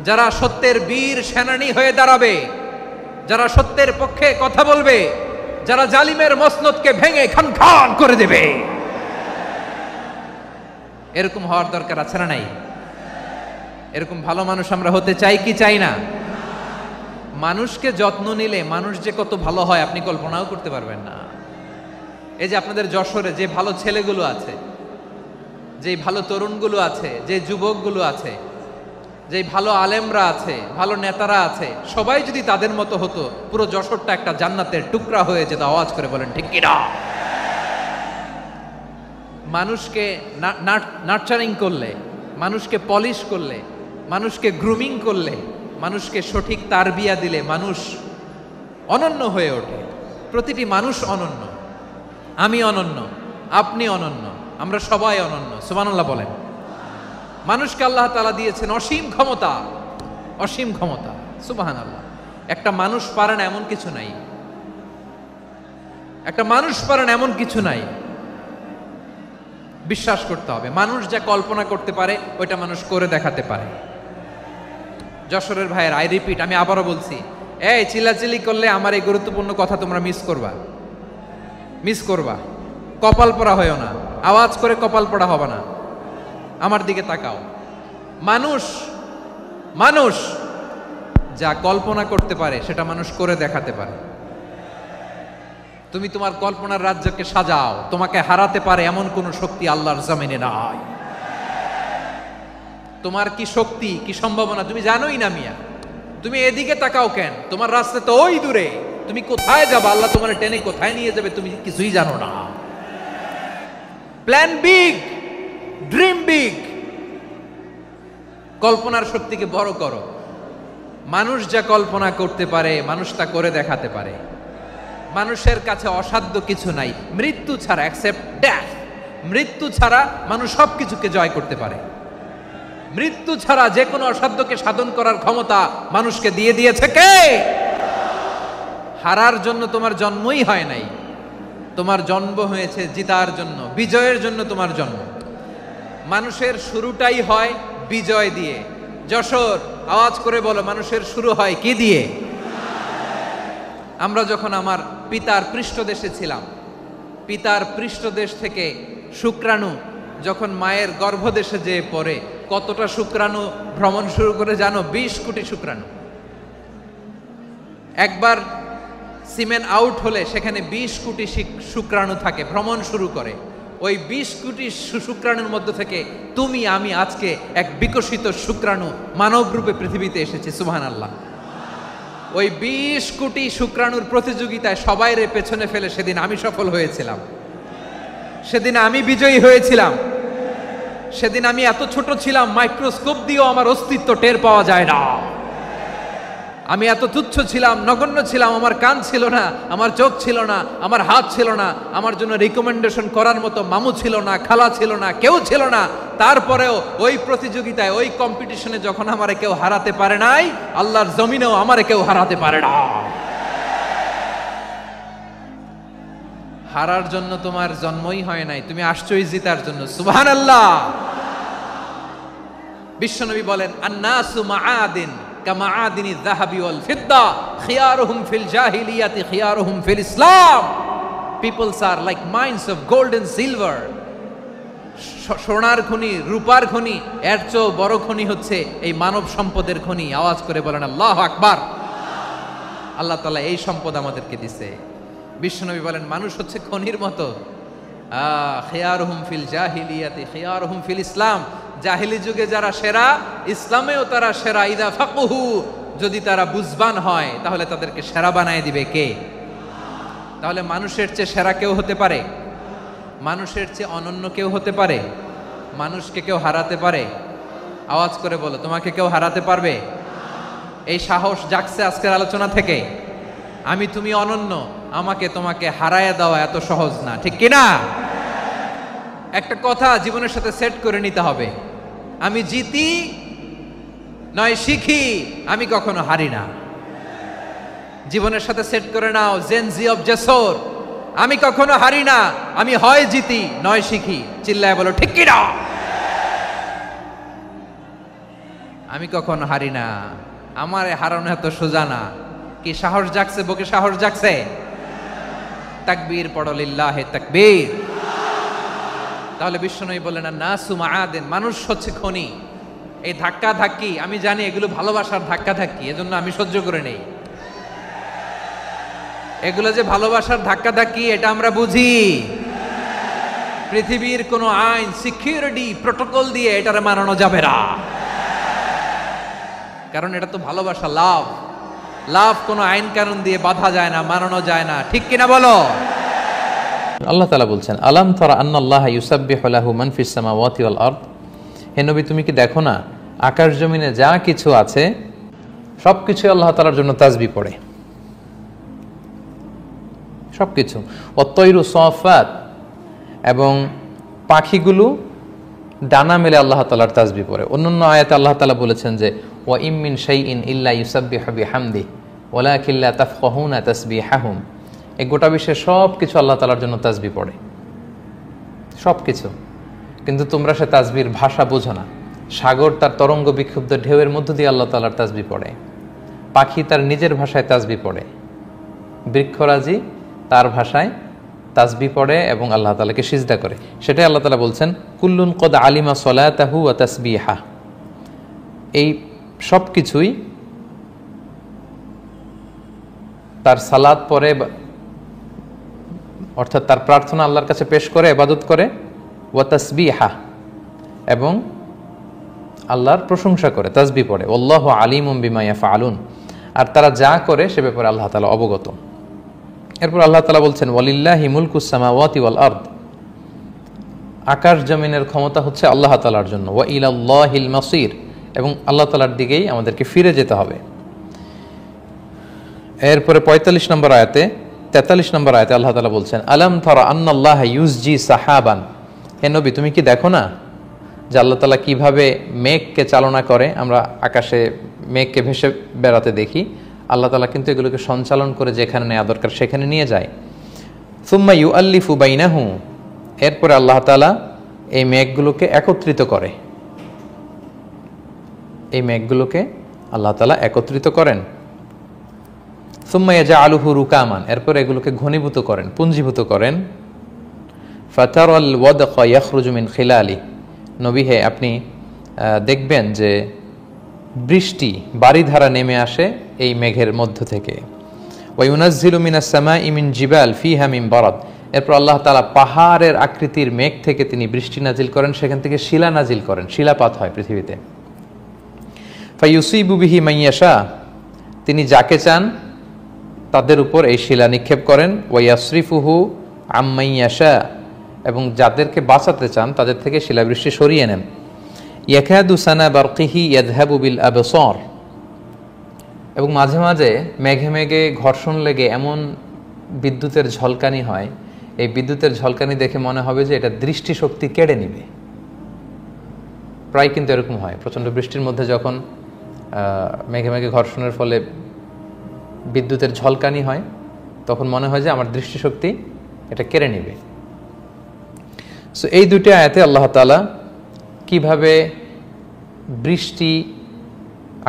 যারা সত্যের বীর সেনানী হয়ে দাঁড়াবে, যারা সত্যের পক্ষে কথা বলবে, যারা জালিমের মসনদকে ভেঙে খান খান করে দেবে, এরকম হওয়ার দরকার আছে না নাই? এরকম ভালো মানুষ আমরা হতে চাই কি চাই না? মানুষকে যত্ন নিলে মানুষ যে কত ভালো হয় আপনি কল্পনাও করতে পারবেন না। এই যে আপনাদের যশোরে যে ভালো ছেলেগুলো আছে, যে ভালো তরুণগুলো আছে, যে যুবকগুলো আছে, যে ভালো আলেমরা আছে, ভালো নেতারা আছে, সবাই যদি তাদের মতো হতো, পুরো যশোরটা একটা জান্নাতের টুকরা হয়ে যেত। আওয়াজ করে বলেন ঠিক কিনা? মানুষকে নার্চারিং করলে, মানুষকে পলিশ করলে, মানুষকে গ্রুমিং করলে, মানুষকে সঠিক তারবিয়া দিলে মানুষ অনন্য হয়ে ওঠে। প্রতিটি মানুষ অনন্য। আমি অনন্য, আপনি অনন্য, আমরা সবাই অনন্য। সুবহানাল্লাহ বলেন। মানুষকে আল্লাহ তাআলা দিয়েছেন অসীম ক্ষমতা, অসীম ক্ষমতা। সুবহানাল্লাহ। একটা মানুষ পারে না এমন কিছু নাই, একটা মানুষ পারে না এমন কিছু নাই। বিশ্বাস করতে হবে, মানুষ যা কল্পনা করতে পারে ওইটা মানুষ করে দেখাতে পারে। যশোরের ভাইয়ের, আই রিপিট, আমি আবারও বলছি, এই চিল্লাচিল্লি করলে আমার এই গুরুত্বপূর্ণ কথা তোমরা মিস করবা, মিস করবা। কপাল পড়া হয়েও না, আওয়াজ করে কপাল পড়া হবে না। আমার দিকে তাকাও। মানুষ, মানুষ যা কল্পনা করতে পারে সেটা মানুষ করে দেখাতে পারে। তুমি তোমার কল্পনার রাজ্যকে সাজাও, তোমাকে হারাতে পারে এমন কোন শক্তি আল্লাহর জমিনে নাই। তোমার কি শক্তি, কি সম্ভাবনা তুমি জানোই না মিয়া। তুমি এদিকে তাকাও কেন? তোমার রাস্তা তো ওই দূরে। তুমি কোথায় যাবে, আল্লাহ তোমার টেনে কোথায় নিয়ে যাবে তুমি কিছুই জানো না। Plan big, dream big. কল্পনার শক্তিকে বড় করো। মানুষ যা কল্পনা করতে পারে মানুষ তা করে দেখাতে পারে। মানুষের কাছে অসাধ্য কিছু নাই মৃত্যু ছাড়া, অ্যাকসেপ্ট ডেথ। মৃত্যু ছাড়া মানুষ সবকিছুকে জয় করতে পারে। মৃত্যু ছাড়া যে কোনো অসাধ্যকে সাধন করার ক্ষমতা মানুষকে দিয়ে দিয়েছে কে? হারার জন্য তোমার জন্মই হয় নাই, তোমার জন্ম হয়েছে জিতার জন্য, বিজয়ের জন্য তোমার জন্ম। মানুষের শুরুটাই হয় বিজয় দিয়ে। যশোর, আওয়াজ করে বলো, মানুষের শুরু হয় কি দিয়ে? আমরা যখন আমার পিতার পৃষ্ঠদেশে ছিলাম, পিতার পৃষ্ঠদেশ থেকে শুক্রাণু যখন মায়ের গর্ভদেশে যেয়ে পড়ে, কতটা শুক্রাণু ভ্রমণ শুরু করে জানো? 20 কোটি শুক্রাণু। একবার সিমেন আউট হলে সেখানে 20 কোটি শুক্রাণু থাকে, ভ্রমণ শুরু করে। ওই 20 কোটি শুক্রাণুর মধ্য থেকে তুমি আমি আজকে এক বিকশিত শুক্রাণু মানব রূপে পৃথিবীতে এসেছি। সুবহানাল্লাহ। ওই 20 কোটি শুক্রাণুর প্রতিযোগিতায় সবাইরে পেছনে ফেলে সেদিন আমি সফল হয়েছিলাম, সেদিন আমি বিজয়ী হয়েছিলাম। সেদিন আমি এত ছোট ছিলাম, মাইক্রোস্কোপ দিয়েও আমার অস্তিত্ব টের পাওয়া যায় না। আমি এত তুচ্ছ ছিলাম, নগণ্য ছিলাম। আমার কান ছিল না, আমার চোখ ছিল না, আমার হাত ছিল না, আমার জন্য রিকমেন্ডেশন করার মতো মামু ছিল না, খালা ছিল না, কেউ ছিল না। তারপরেও ওই প্রতিযোগিতায়, ওই কম্পিটিশনে যখন আমারে কেউ হারাতে পারে নাই, আল্লাহর জমিনেও আমারে কেউ হারাতে পারে না। হারার জন্য তোমার জন্মই হয় নাই, তুমি আসছই জিতার জন্য। সুবহানাল্লাহ। বিশ্বনবী বলেন, আন্নাসু মাআদিন কামাআদিনি যাহাবি ওয়াল ফিদ্দা খিয়ারুহুম ফিল জাহিলিয়াতি খিয়ারুহুম ফিল ইসলাম। Peoples are like mines of gold and silver. সোনার খনি, রূপার খনি, এর চেয়েও বড় খনি হচ্ছে এই মানব সম্পদের খনি। আওয়াজ করে বলেন আল্লাহু আকবার। আল্লাহ তাআলা এই সম্পদ আমাদেরকে দিয়েছে। বিশ্বনবী বলেন, মানুষ হচ্ছে খনির মতো। খিয়ারুহুম ফিল জাহিলিয়াতি খিয়ারুহুম ফিল ইসলাম। জাহিলি যুগে যারা সেরা, ইসলামেও তারা সেরা। ইদা ফাকুহু, যদি তারা বুঝবান হয় তাহলে তাদেরকে সেরা বানায় দিবে কে? তাহলে মানুষের চেয়ে সেরা কেউ হতে পারে? মানুষের চেয়ে অনন্য কেউ হতে পারে? মানুষকে কেউ হারাতে পারে? আওয়াজ করে বলো, তোমাকে কেউ হারাতে পারবে? এই সাহস জাগছে আজকের আলোচনা থেকে। আমি তুমি অনন্য, আমাকে তোমাকে হারায় দেওয়া এত সহজ না, ঠিক কিনা? একটা কথা জীবনের সাথে সেট করে নিতে হবে, আমি জিতি নয় শিখি, আমি কখনো হারি না। জীবনের সাথে সেট করে নাও, জেনজি অফ জেসর, আমি কখনো হারি না, আমি হয় জিতি নয় শিখি। চিল্লায় বলো ঠিক কিনা? আমি কখনো হারি না, আমার হারানো এত সোজা না। কি সাহস জাগছে? বুকে সাহস জাগছে? তাকবীর পড়ো, লিল্লাহে তাকবীর। তাহলে বিশ্বনবী বলেন, নাসু মাআদিন, মানুষ হচ্ছে খনি। এই ধাক্কা ধাক্কি আমি জানি এগুলো ভালোবাসার ধাক্কা ধাক্কি, এজন্য আমি সহ্য করে নেই। এগুলো যে ভালোবাসার ধাক্কা ধাক্কি এটা আমরা বুঝি। পৃথিবীর কোন আইন, সিকিউরিটি প্রটোকল দিয়ে এটারে মানানো যাবে না, কারণ এটা তো ভালোবাসা, লাভ। লাভ কোনো আইন কানুন দিয়ে বাধা যায় না, মানানো যায় না, ঠিক কিনা বলো? আল্লাহ তাআলা বলছেন, আলাম তারা আন্নাল্লাহা ইউসাব্বিহু লাহু মান ফিস সামাওয়াতি ওয়াল আরদ। হে নবী, তুমি কি দেখো না আকাশ জমিনে যা কিছু আছে সবকিছু আল্লাহ তাআলার জন্য তাসবিহ পড়ে, সবকিছু। ওয়াত-তায়রু সাফাত, এবং পাখিগুলো ডানা মেলে আল্লাহ তাআলার তাসবিহ পড়ে। অন্যান্য আয়াতে আল্লাহ তাআলা বলেছেন যে ওয়া ইম মিন শাইইন ইল্লা ইউসাব্বিহু বিহামদিহি ওয়ালাকিন লা তাফকাহুনা তাসবিহাহুম। এই গোটা বিশ্বের সব কিছু আল্লাহ তাআলার জন্য তাসবিহ পড়ে, সব কিছু, কিন্তু তোমরা সে তাসবিহর ভাষা বোঝো না। সাগর তার তরঙ্গ বিক্ষুব্ধ ঢেউয়ের মধ্য দিয়ে আল্লাহ তাআলার তাসবিহ পড়ে, পাখি তার নিজের ভাষায় তাসবিহ পড়ে, বৃক্ষরাজি তার ভাষায় তাসবিহ পড়ে এবং আল্লাহ তাআলাকে সিজদা করে। সেটাই আল্লাহ তাআলা বলছেন, কুল্লুন কদ আলিমা সলাতাহু ওয়া তাসবিহা। এই সব কিছুই তার সালাত পড়ে, অর্থাৎ তার প্রার্থনা আল্লাহর কাছে পেশ করে, ইবাদত করে, ওয়া তাসবিহা, এবং আল্লাহর প্রশংসা করে, তাসবিহ পড়ে। আল্লাহু আলিমুম বিমা ইয়াফআলুন, আর তারা যা করে সে ব্যাপারে আল্লাহ তাআলা অবগত। এরপর আল্লাহ তাআলা বলছেন, ওয়ালিল্লাহি মুলকুস সামাওয়াতি ওয়াল আরদ। আকাশ জমিনের ক্ষমতা হচ্ছে আল্লাহ তাআলার জন্য। ওয়া ইলাল্লাহিল মাসির, এবং আল্লাহ তাআলার দিকেই আমাদেরকে ফিরে যেতে হবে। এরপরে 45 নম্বর আয়াতে, 43 নম্বর আয়াতে আল্লাহ তাআলা বলছেন, আলাম তারা আন্নাল্লাহা ইউসজি সাহাবান। হে নবী, তুমি কি দেখো না যে আল্লাহ তাআলা কিভাবে মেঘকে চালনা করে? আমরা আকাশে মেঘকে ভেসে বেড়াতে দেখি, আল্লাহ তাআলা কিন্তু এগুলোকে সঞ্চালন করে যেখানে নেওয়া দরকার সেখানে নিয়ে যায়। সুম্মা ইউআল্লিফু বাইনাহু, এরপরে আল্লাহ তাআলা এই মেঘগুলোকে একত্রিত করে, এই মেঘগুলোকে আল্লাহ তাআলা একত্রিত করেন। সুম্মা ইয়াজআলুহু রুকামান, এরপর এগুলোকে ঘনীভূত করেন, পুঞ্জীভূত করেন। ফাতারাল ওয়াদকা ইয়াখরুজু মিন খিলালি, নবী হে আপনি দেখবেন যে বৃষ্টি বারিধারা নেমে আসে এই মেঘের মধ্য থেকে। ওয়ায়ুনাজ্জিলু মিনাস সামাই মিন জিবাল ফিহা মিন বারাদ, এরপর আল্লাহ তাআলা পাহাড়ের আকৃতির মেঘ থেকে তিনি বৃষ্টি নাজিল করেন, সেখান থেকে শিলা নাজিল করেন, শিলাপাত হয় পৃথিবীতে। ফায়ুসিবু বিহি মান ইয়াশা, তিনি যাকে চান তাদের উপর এই শিলা নিক্ষেপ করেন। ওয়াইয়াসরিফুহু আম্মান ইয়াশা, এবং যাদেরকে বাঁচাতে চান তাদের থেকে শিলাবৃষ্টি সরিয়ে নেন। ইয়াকাদু সানা বারকিহি ইয়াযহাবু বিল আবসার, এবং মাঝে মাঝে মেঘে মেঘে ঘর্ষণ লেগে এমন বিদ্যুতের ঝলকানি হয়, এই বিদ্যুতের ঝলকানি দেখে মনে হবে যে এটা দৃষ্টিশক্তি কেড়ে নিবে। প্রায় কিন্তু এরকম হয়, প্রচণ্ড বৃষ্টির মধ্যে যখন মেঘে মেঘে ঘর্ষণের ফলে বিদ্যুতের ঝলকানি হয়, তখন মনে হয় যে আমার দৃষ্টিশক্তি এটা কেড়ে নিবে। সো এই দুটি আয়াতে আল্লাহ তাআলা কিভাবে বৃষ্টি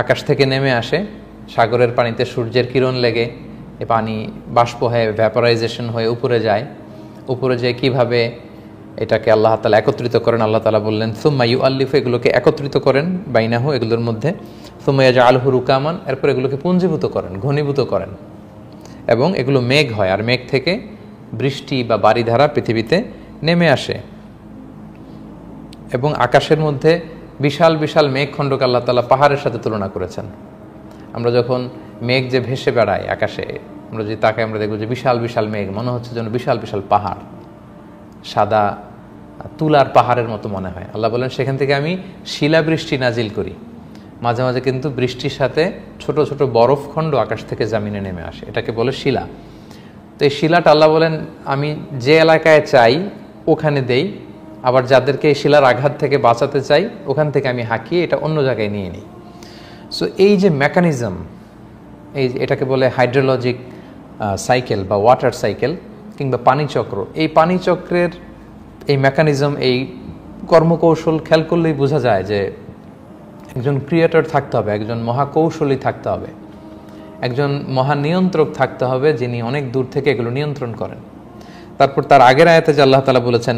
আকাশ থেকে নেমে আসে, সাগরের পানিতে সূর্যের কিরণ লেগে এ পানি বাষ্প হয়ে ভ্যাপারাইজেশন হয়ে উপরে যায়, উপরে যেয়ে কীভাবে এটাকে আল্লাহ তাআলা একত্রিত করেন। আল্লাহ তাআলা বললেন সুম্মা ইউআল্লিফু, এগুলোকে একত্রিত করেন বাইনাহু, এগুলোর মধ্যে। সুম্মা ইয়াজআলহু রুকামান, এরপর এগুলোকে পুঞ্জীভূত করেন, ঘনীভূত করেন, এবং এগুলো মেঘ হয়, আর মেঘ থেকে বৃষ্টি বা বারিধারা পৃথিবীতে নেমে আসে। এবং আকাশের মধ্যে বিশাল বিশাল মেঘখণ্ডকে আল্লাহ তাআলা পাহাড়ের সাথে তুলনা করেছেন। আমরা যখন মেঘ যে ভেসে বেড়ায় আকাশে, আমরা যদি তাকাই আমরা দেখব যে বিশাল বিশাল মেঘ, মনে হচ্ছে যেন বিশাল বিশাল পাহাড়, সাদা তুলার পাহাড়ের মতো মনে হয়। আল্লাহ বলেন সেখান থেকে আমি শিলাবৃষ্টি নাজিল করি। মাঝে মাঝে কিন্তু বৃষ্টির সাথে ছোট ছোট বরফখণ্ড আকাশ থেকে জামিনে নেমে আসে, এটাকে বলে শিলা। তো এই শিলাটা আল্লাহ বলেন আমি যে এলাকায় চাই ওখানে দেই, আবার যাদেরকে এই শিলার আঘাত থেকে বাঁচাতে চাই ওখান থেকে আমি হাঁকিয়ে এটা অন্য জায়গায় নিয়ে নিই। সো এই যে মেকানিজম, এটাকে বলে হাইড্রোলজিক সাইকেল বা ওয়াটার সাইকেল কিংবা পানিচক্র, এই পানিচক্রের এই মেকানিজম, এই কর্মকৌশল খেয়াল করলেই বোঝা যায় যে একজন ক্রিয়েটর থাকতে হবে, একজন মহাকৌশলী থাকতে হবে, একজন মহানিয়ন্ত্রক থাকতে হবে যিনি অনেক দূর থেকে এগুলো নিয়ন্ত্রণ করেন। তারপর তার আগের আয়াতে যে আল্লাহ তাআলা বলেছেন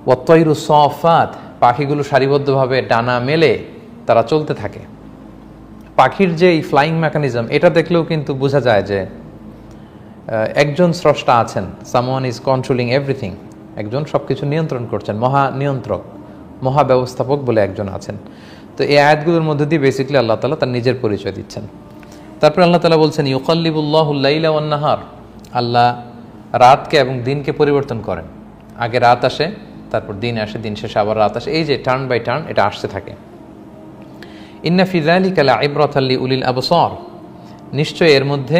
ওয়াত্তাইরু সাফাত, পাখিগুলো সারিবদ্ধভাবে ডানা মেলে তারা চলতে থাকে। পাখির যে এই ফ্লাইং মেকানিজম, এটা দেখলেও কিন্তু বোঝা যায় যে একজন স্রষ্টা আছেন, সামওয়ান ইজ কন্ট্রোলিং এভরিথিং, একজন সব কিছু নিয়ন্ত্রণ করছেন, মহানিয়ন্ত্রক, মহাব্যবস্থাপক বলে একজন আছেন। তো এই আয়াতগুলোর মধ্যে দিয়ে বেসিক্যালি আল্লাহ তাআলা তার নিজের পরিচয় দিচ্ছেন। তারপর আল্লাহ তাআলা বলছেন ইউকাল্লিবুল্লাহুল লাইলা ওয়ান নাহার, আল্লাহ রাতকে এবং দিনকে পরিবর্তন করেন। আগে রাত আসে, তারপর দিন আসে, দিন শেষে আবার রাত আসে, এই যে টার্ন বাই টার্ন এটা আসতে থাকে। ইন্না ফি যালিকা লাইব্রাতাল লিউলিল আবসার, নিশ্চয় এর মধ্যে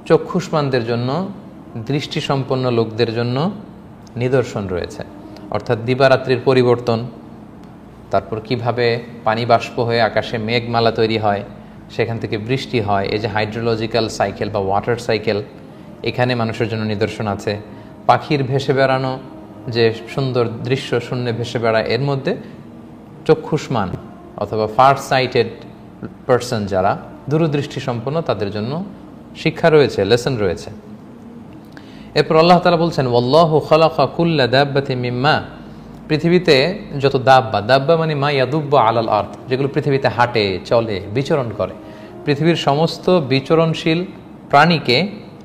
চক্ষুষ্মানদের জন্য, দৃষ্টিসম্পন্ন লোকদের জন্য নিদর্শন রয়েছে। অর্থাৎ দিবারাত্রির পরিবর্তন, তারপর কিভাবে পানি বাষ্প হয়ে আকাশে মেঘমালা তৈরি হয়, সেখান থেকে বৃষ্টি হয়, এই যে হাইড্রোলজিক্যাল সাইকেল বা ওয়াটার সাইকেল, এখানে মানুষের জন্য নিদর্শন আছে। পাখির ভেসে বেড়ানো যে সুন্দর দৃশ্য, শূন্যে ভেসে বেড়ায়, এর মধ্যে চক্ষুষ্মান অথবা ফার সাইটেড পারসন যারা দূরদৃষ্টি সম্পন্ন তাদের জন্য শিক্ষা রয়েছে, লেসন রয়েছে। এরপর আল্লাহ তাআলা বলছেন ওয়াল্লাহু খালাকা কুল্লা দাব্বাতিন মিম্মা, পৃথিবীতে যত দাব্বা মানে মা ইয়াদুব্বু আলাল আরদ, যেগুলো পৃথিবীতে হাঁটে, চলে, বিচরণ করে, পৃথিবীর সমস্ত বিচরণশীল প্রাণীকে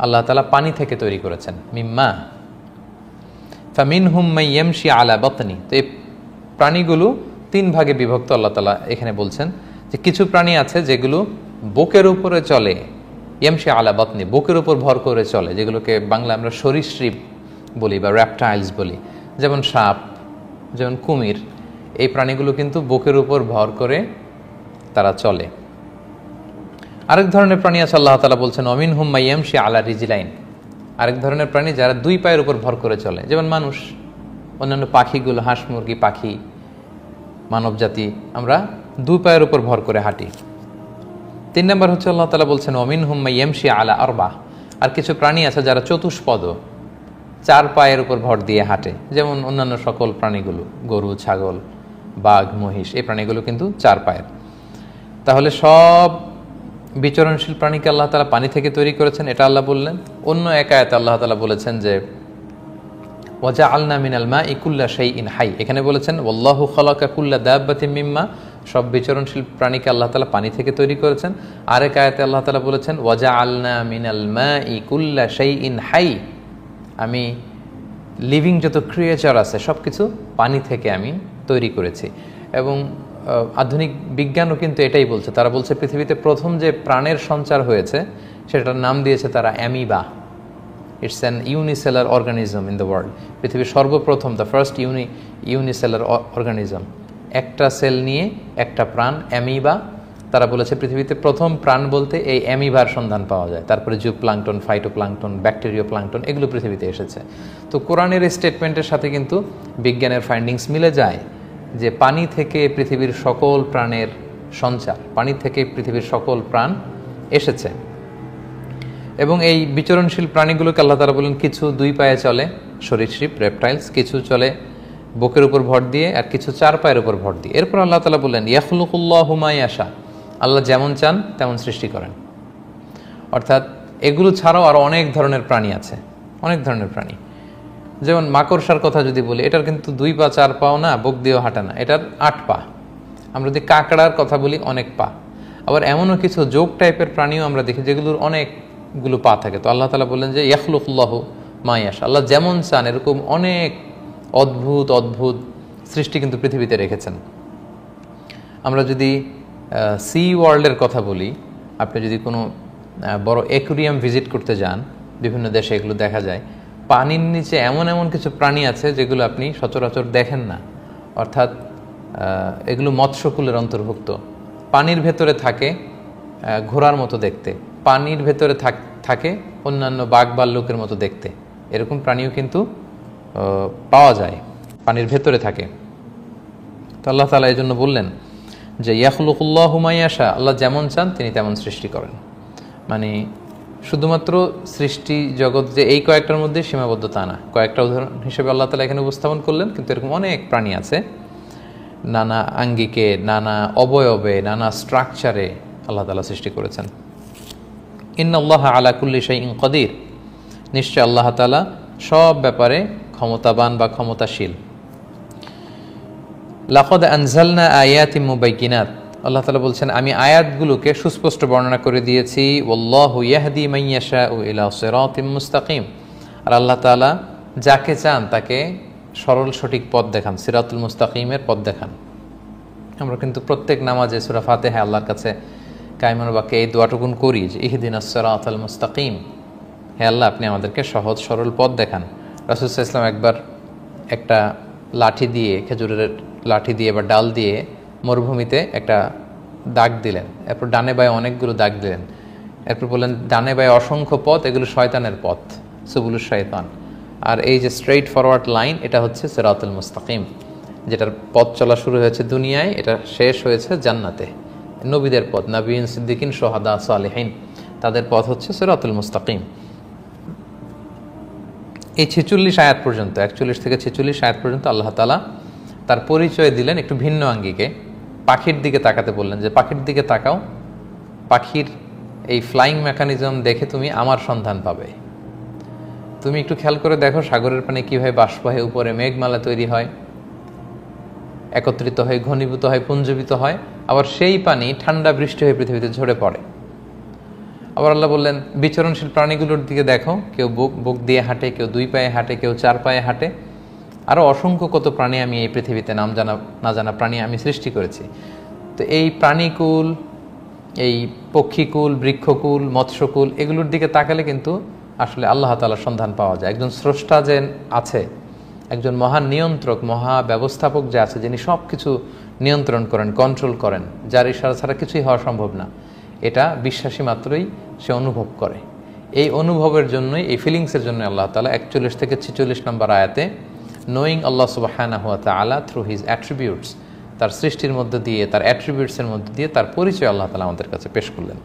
আল্লাহ তাআলা পানি থেকে তৈরি করেছেন। মিম্মা ফামিনহুম মান ইয়ামশি আলা বাতনি, তো এই প্রাণীগুলো তিন ভাগে বিভক্ত। আল্লাহ তাআলা এখানে বলছেন যে কিছু প্রাণী আছে যেগুলো বুকের উপরে চলে, ইয়ামশি আলা বাতনি, বুকের উপর ভর করে চলে, যেগুলোকে বাংলা আমরা সরীসৃপ বলি বা র্যাপটাইলস বলি, যেমন সাপ, যেমন কুমির, এই প্রাণীগুলো কিন্তু বুকের উপর ভর করে তারা চলে। আরেক ধরনের প্রাণী আছে আল্লাহ তাআলা বলছেন ওয়ামিনহুম মান ইয়ামশি আলা রিজলাইন, আরেক ধরনের প্রাণী যারা দুই পায়ের উপর ভর করে চলে, যেমন মানুষ, অন্যান্য পাখিগুলো, হাঁস মুরগি পাখি, মানব জাতি, আমরা দুই পায়ের উপর ভর করে হাঁটি। তিন নম্বর হচ্ছে আল্লাহ তাআলা বলছেন ওয়ামিনহুম মান ইয়ামশি আলা আরবা, আর কিছু প্রাণী আছে যারা চতুষ্পদ, চার পায়ের উপর ভর দিয়ে হাঁটে, যেমন অন্যান্য সকল প্রাণীগুলো, গরু, ছাগল, বাঘ, মহিষ, এই প্রাণীগুলো কিন্তু চার পায়ের। তাহলে সব বিচরণশীল প্রাণীকে আল্লাহ তাআলা পানি থেকে তৈরি করেছেন, এটা আল্লাহ বললেন। অন্য এক আয়াতে আল্লাহ তাআলা বলেছেন যে ওয়াজআলনা মিনাল মাই কুল্লা শাইইন হাই, এখানে বলেছেন ওয়াল্লাহু খালাকা কুল্লা দাব্বাতিন মিম্মা, সব বিচরণশীল প্রাণীকে আল্লাহ তাআলা পানি থেকে তৈরি করেছেন। আরেক আয়াতে আল্লাহ তাআলা বলেছেন ওয়াজআলনা মিনাল মাই কুল্লা শাইইন হাই, আমি লিভিং যত ক্রিয়েচার আছে সব কিছু পানি থেকে আমি তৈরি করেছি। এবং আধুনিক বিজ্ঞানও কিন্তু এটাই বলছে, তারা বলছে পৃথিবীতে প্রথম যে প্রাণের সঞ্চার হয়েছে সেটার নাম দিয়েছে তারা amoeba. It's an unicellular organism in the world. পৃথিবীর সর্বপ্রথম দ্য ফার্স্ট ইউনিসেলার অর্গানিজম, একটা সেল নিয়ে একটা প্রাণ, অ্যামিবা। তারা বলেছে পৃথিবীতে প্রথম প্রাণ বলতে এই অ্যামিবার সন্ধান পাওয়া যায়, তারপরে জুপ্লাঙ্কটন, ফাইটোপ্লাঙ্কটন, ব্যাকটেরিয়া প্লাঙ্কটন এগুলো পৃথিবীতে এসেছে। তো কোরআনের এই স্টেটমেন্টের সাথে কিন্তু বিজ্ঞানের ফাইন্ডিংস মিলে যায় যে পানি থেকে পৃথিবীর সকল প্রাণের সঞ্চার, পানি থেকে পৃথিবীর সকল প্রাণ এসেছে। এবং এই বিচরণশীল প্রাণীগুলোকে আল্লাহ তাআলা বলেন কিছু দুই পায়ে চলে, সরীসৃপ রেপটাইলস, কিছু চলে বুকের উপর ভর দিয়ে, আর কিছু চার পায়ের উপর ভর দিয়ে। এরপর আল্লাহ তাআলা বললেন ইয়াখলুকুল্লাহু মা ইয়াশা, আল্লাহ যেমন চান তেমন সৃষ্টি করেন। অর্থাৎ এগুলো ছাড়াও আরও অনেক ধরনের প্রাণী আছে, অনেক ধরনের প্রাণী। যেমন মাকড়সার কথা যদি বলি, এটার কিন্তু 2 পা 4 পাও না, বুক দিয়েও হাঁটে না, এটার 8 পা। আমরা যদি কাঁকড়ার কথা বলি অনেক পা। আবার এমনও কিছু যোগ টাইপের প্রাণীও আমরা দেখি যেগুলোর অনেকগুলো পা থাকে। তো আল্লাহ তাআলা বললেন যে ইয়াখলুকুল্লাহু মা ইয়াশা, আল্লাহ যেমন চান এরকম অনেক অদ্ভুত অদ্ভুত সৃষ্টি কিন্তু পৃথিবীতে রেখেছেন। আমরা যদি সি ওয়ার্ল্ডের কথা বলি, আপনি যদি কোনো বড় অ্যাকুরিয়াম ভিজিট করতে যান, বিভিন্ন দেশে এগুলো দেখা যায়। পানির নিচে এমন এমন কিছু প্রাণী আছে যেগুলো আপনি সচরাচর দেখেন না, অর্থাৎ এগুলো মৎস্যকুলের অন্তর্ভুক্ত। পানির ভেতরে থাকে ঘোড়ার মতো দেখতে, পানির ভেতরে থাকে অন্যান্য বাঘ ভাল্লুকের মতো দেখতে, এরকম প্রাণীও কিন্তু পাওয়া যায়, পানির ভেতরে থাকে। তো আল্লাহ তাআলা এই জন্য বললেন যে ইয়াখলুকুল্লাহু মা ইয়াশা, আল্লাহ যেমন চান তিনি তেমন সৃষ্টি করেন। মানে শুধুমাত্র সৃষ্টি জগৎ যে এই কয়েকটার মধ্যে সীমাবদ্ধতা না, কয়েকটা উদাহরণ হিসেবে আল্লাহ তাআলা এখানে উপস্থাপন করলেন, কিন্তু এরকম অনেক প্রাণী আছে নানা আঙ্গিকে, নানা অবয়বে, নানা স্ট্রাকচারে আল্লাহ তাআলা সৃষ্টি করেছেন। ইন্নাল্লাহা আলা কুল্লি শাইইন কাদির, নিশ্চয় আল্লাহ তাআলা সব ব্যাপারে ক্ষমতাবান বা ক্ষমতাশীল। লাকাদ আনজালনা আয়াতিন মুবাইয়িনাত, আল্লাহ তাআলা বলছেন আমি আয়াতগুলোকে সুস্পষ্ট বর্ণনা করে দিয়েছি। ওয়াল্লাহু ইয়াহদি মান ইয়াশাউ ইলা সিরাতিম মুস্তাকিম, আর আল্লাহ তাআলা যাকে চান তাকে সরল সঠিক পথ দেখান, সিরাতুল মুস্তাকিমের পথ দেখান। আমরা কিন্তু প্রত্যেক নামাজে সূরা ফাতিহা আল্লাহর কাছে কায়মান বাক্যে এই দোয়াটুকুন করি যে ইহদিনাস সিরাতাল মুস্তাকিম, হে আল্লাহ আপনি আমাদেরকে সহজ সরল পথ দেখান। রাসূল সাল্লাল্লাহু আলাইহি ওয়াসাল্লাম একবার একটা লাঠি দিয়ে, খেজুরের লাঠি দিয়ে বা ডাল দিয়ে মরুভূমিতে একটা দাগ দিলেন, এরপর ডানে বায়ে অনেকগুলো দাগ দিলেন, এরপর বললেন ডানে বায়ে অসংখ্য পথ, এগুলো শয়তানের পথ, সুবুলুশ শয়তান। আর এই যে স্ট্রেইট ফরওয়ার্ড লাইন, এটা হচ্ছে সিরাতুল মুস্তাকিম, যেটার পথ চলা শুরু হয়েছে দুনিয়ায়, এটা শেষ হয়েছে জান্নাতে। নবীদের পথ, নবীন, সিদ্দিকিন, শুহাদা, সালেহিন, তাদের পথ হচ্ছে সিরাতুল মুস্তাকিম। এই 46 আয়াত পর্যন্ত, 41 থেকে 46 আয়াত পর্যন্ত আল্লাহ তাআলা তার পরিচয় দিলেন একটু ভিন্ন আঙ্গিকে। পাখির দিকে তাকাতে বললেন যে পাখির দিকে তাকাও, পাখির এই ফ্লাইং মেকানিজম দেখে তুমি আমার সন্ধান পাবে। তুমি একটু খেয়াল করে দেখো সাগরের পানি কীভাবে বাষ্প হয়ে উপরে মেঘমালা তৈরি হয়, একত্রিত হয়ে ঘনীভূত হয়, পুঞ্জীভূত হয়, আবার সেই পানি ঠান্ডা বৃষ্টি হয়ে পৃথিবীতে ঝরে পড়ে। আবার আল্লাহ বললেন বিচরণশীল প্রাণীগুলোর দিকে দেখো, কেউ বুক দিয়ে হাঁটে, কেউ 2 পায়ে হাঁটে, কেউ 4 পায়ে হাঁটে, আরও অসংখ্য কত প্রাণী আমি এই পৃথিবীতে না জানা প্রাণী আমি সৃষ্টি করেছি। তো এই প্রাণীকুল, এই পক্ষীকুল, বৃক্ষকুল, মৎস্যকুল, এগুলোর দিকে তাকালে কিন্তু আসলে আল্লাহ তাআলার সন্ধান পাওয়া যায়। একজন স্রষ্টা যে আছে, একজন মহান নিয়ন্ত্রক, মহা ব্যবস্থাপক যে আছে, যিনি সব কিছু নিয়ন্ত্রণ করেন, কন্ট্রোল করেন, যার ইশারা ছাড়া কিছুই হওয়া সম্ভব না, এটা বিশ্বাসী মাত্রই সে অনুভব করে। এই অনুভবের জন্যই, এই ফিলিংসের জন্য আল্লাহ তাআলা 41 থেকে 46 নম্বর আয়াতে নোয়িং আল্লাহ সুবহানাহু ওয়া তাআলা থ্রু হিজ অ্যাট্রিবিউটস, তার সৃষ্টির মধ্য দিয়ে, তার অ্যাট্রিবিউটসের মধ্য দিয়ে তার পরিচয় আল্লাহ তাআলা আমাদের কাছে পেশ করলেন।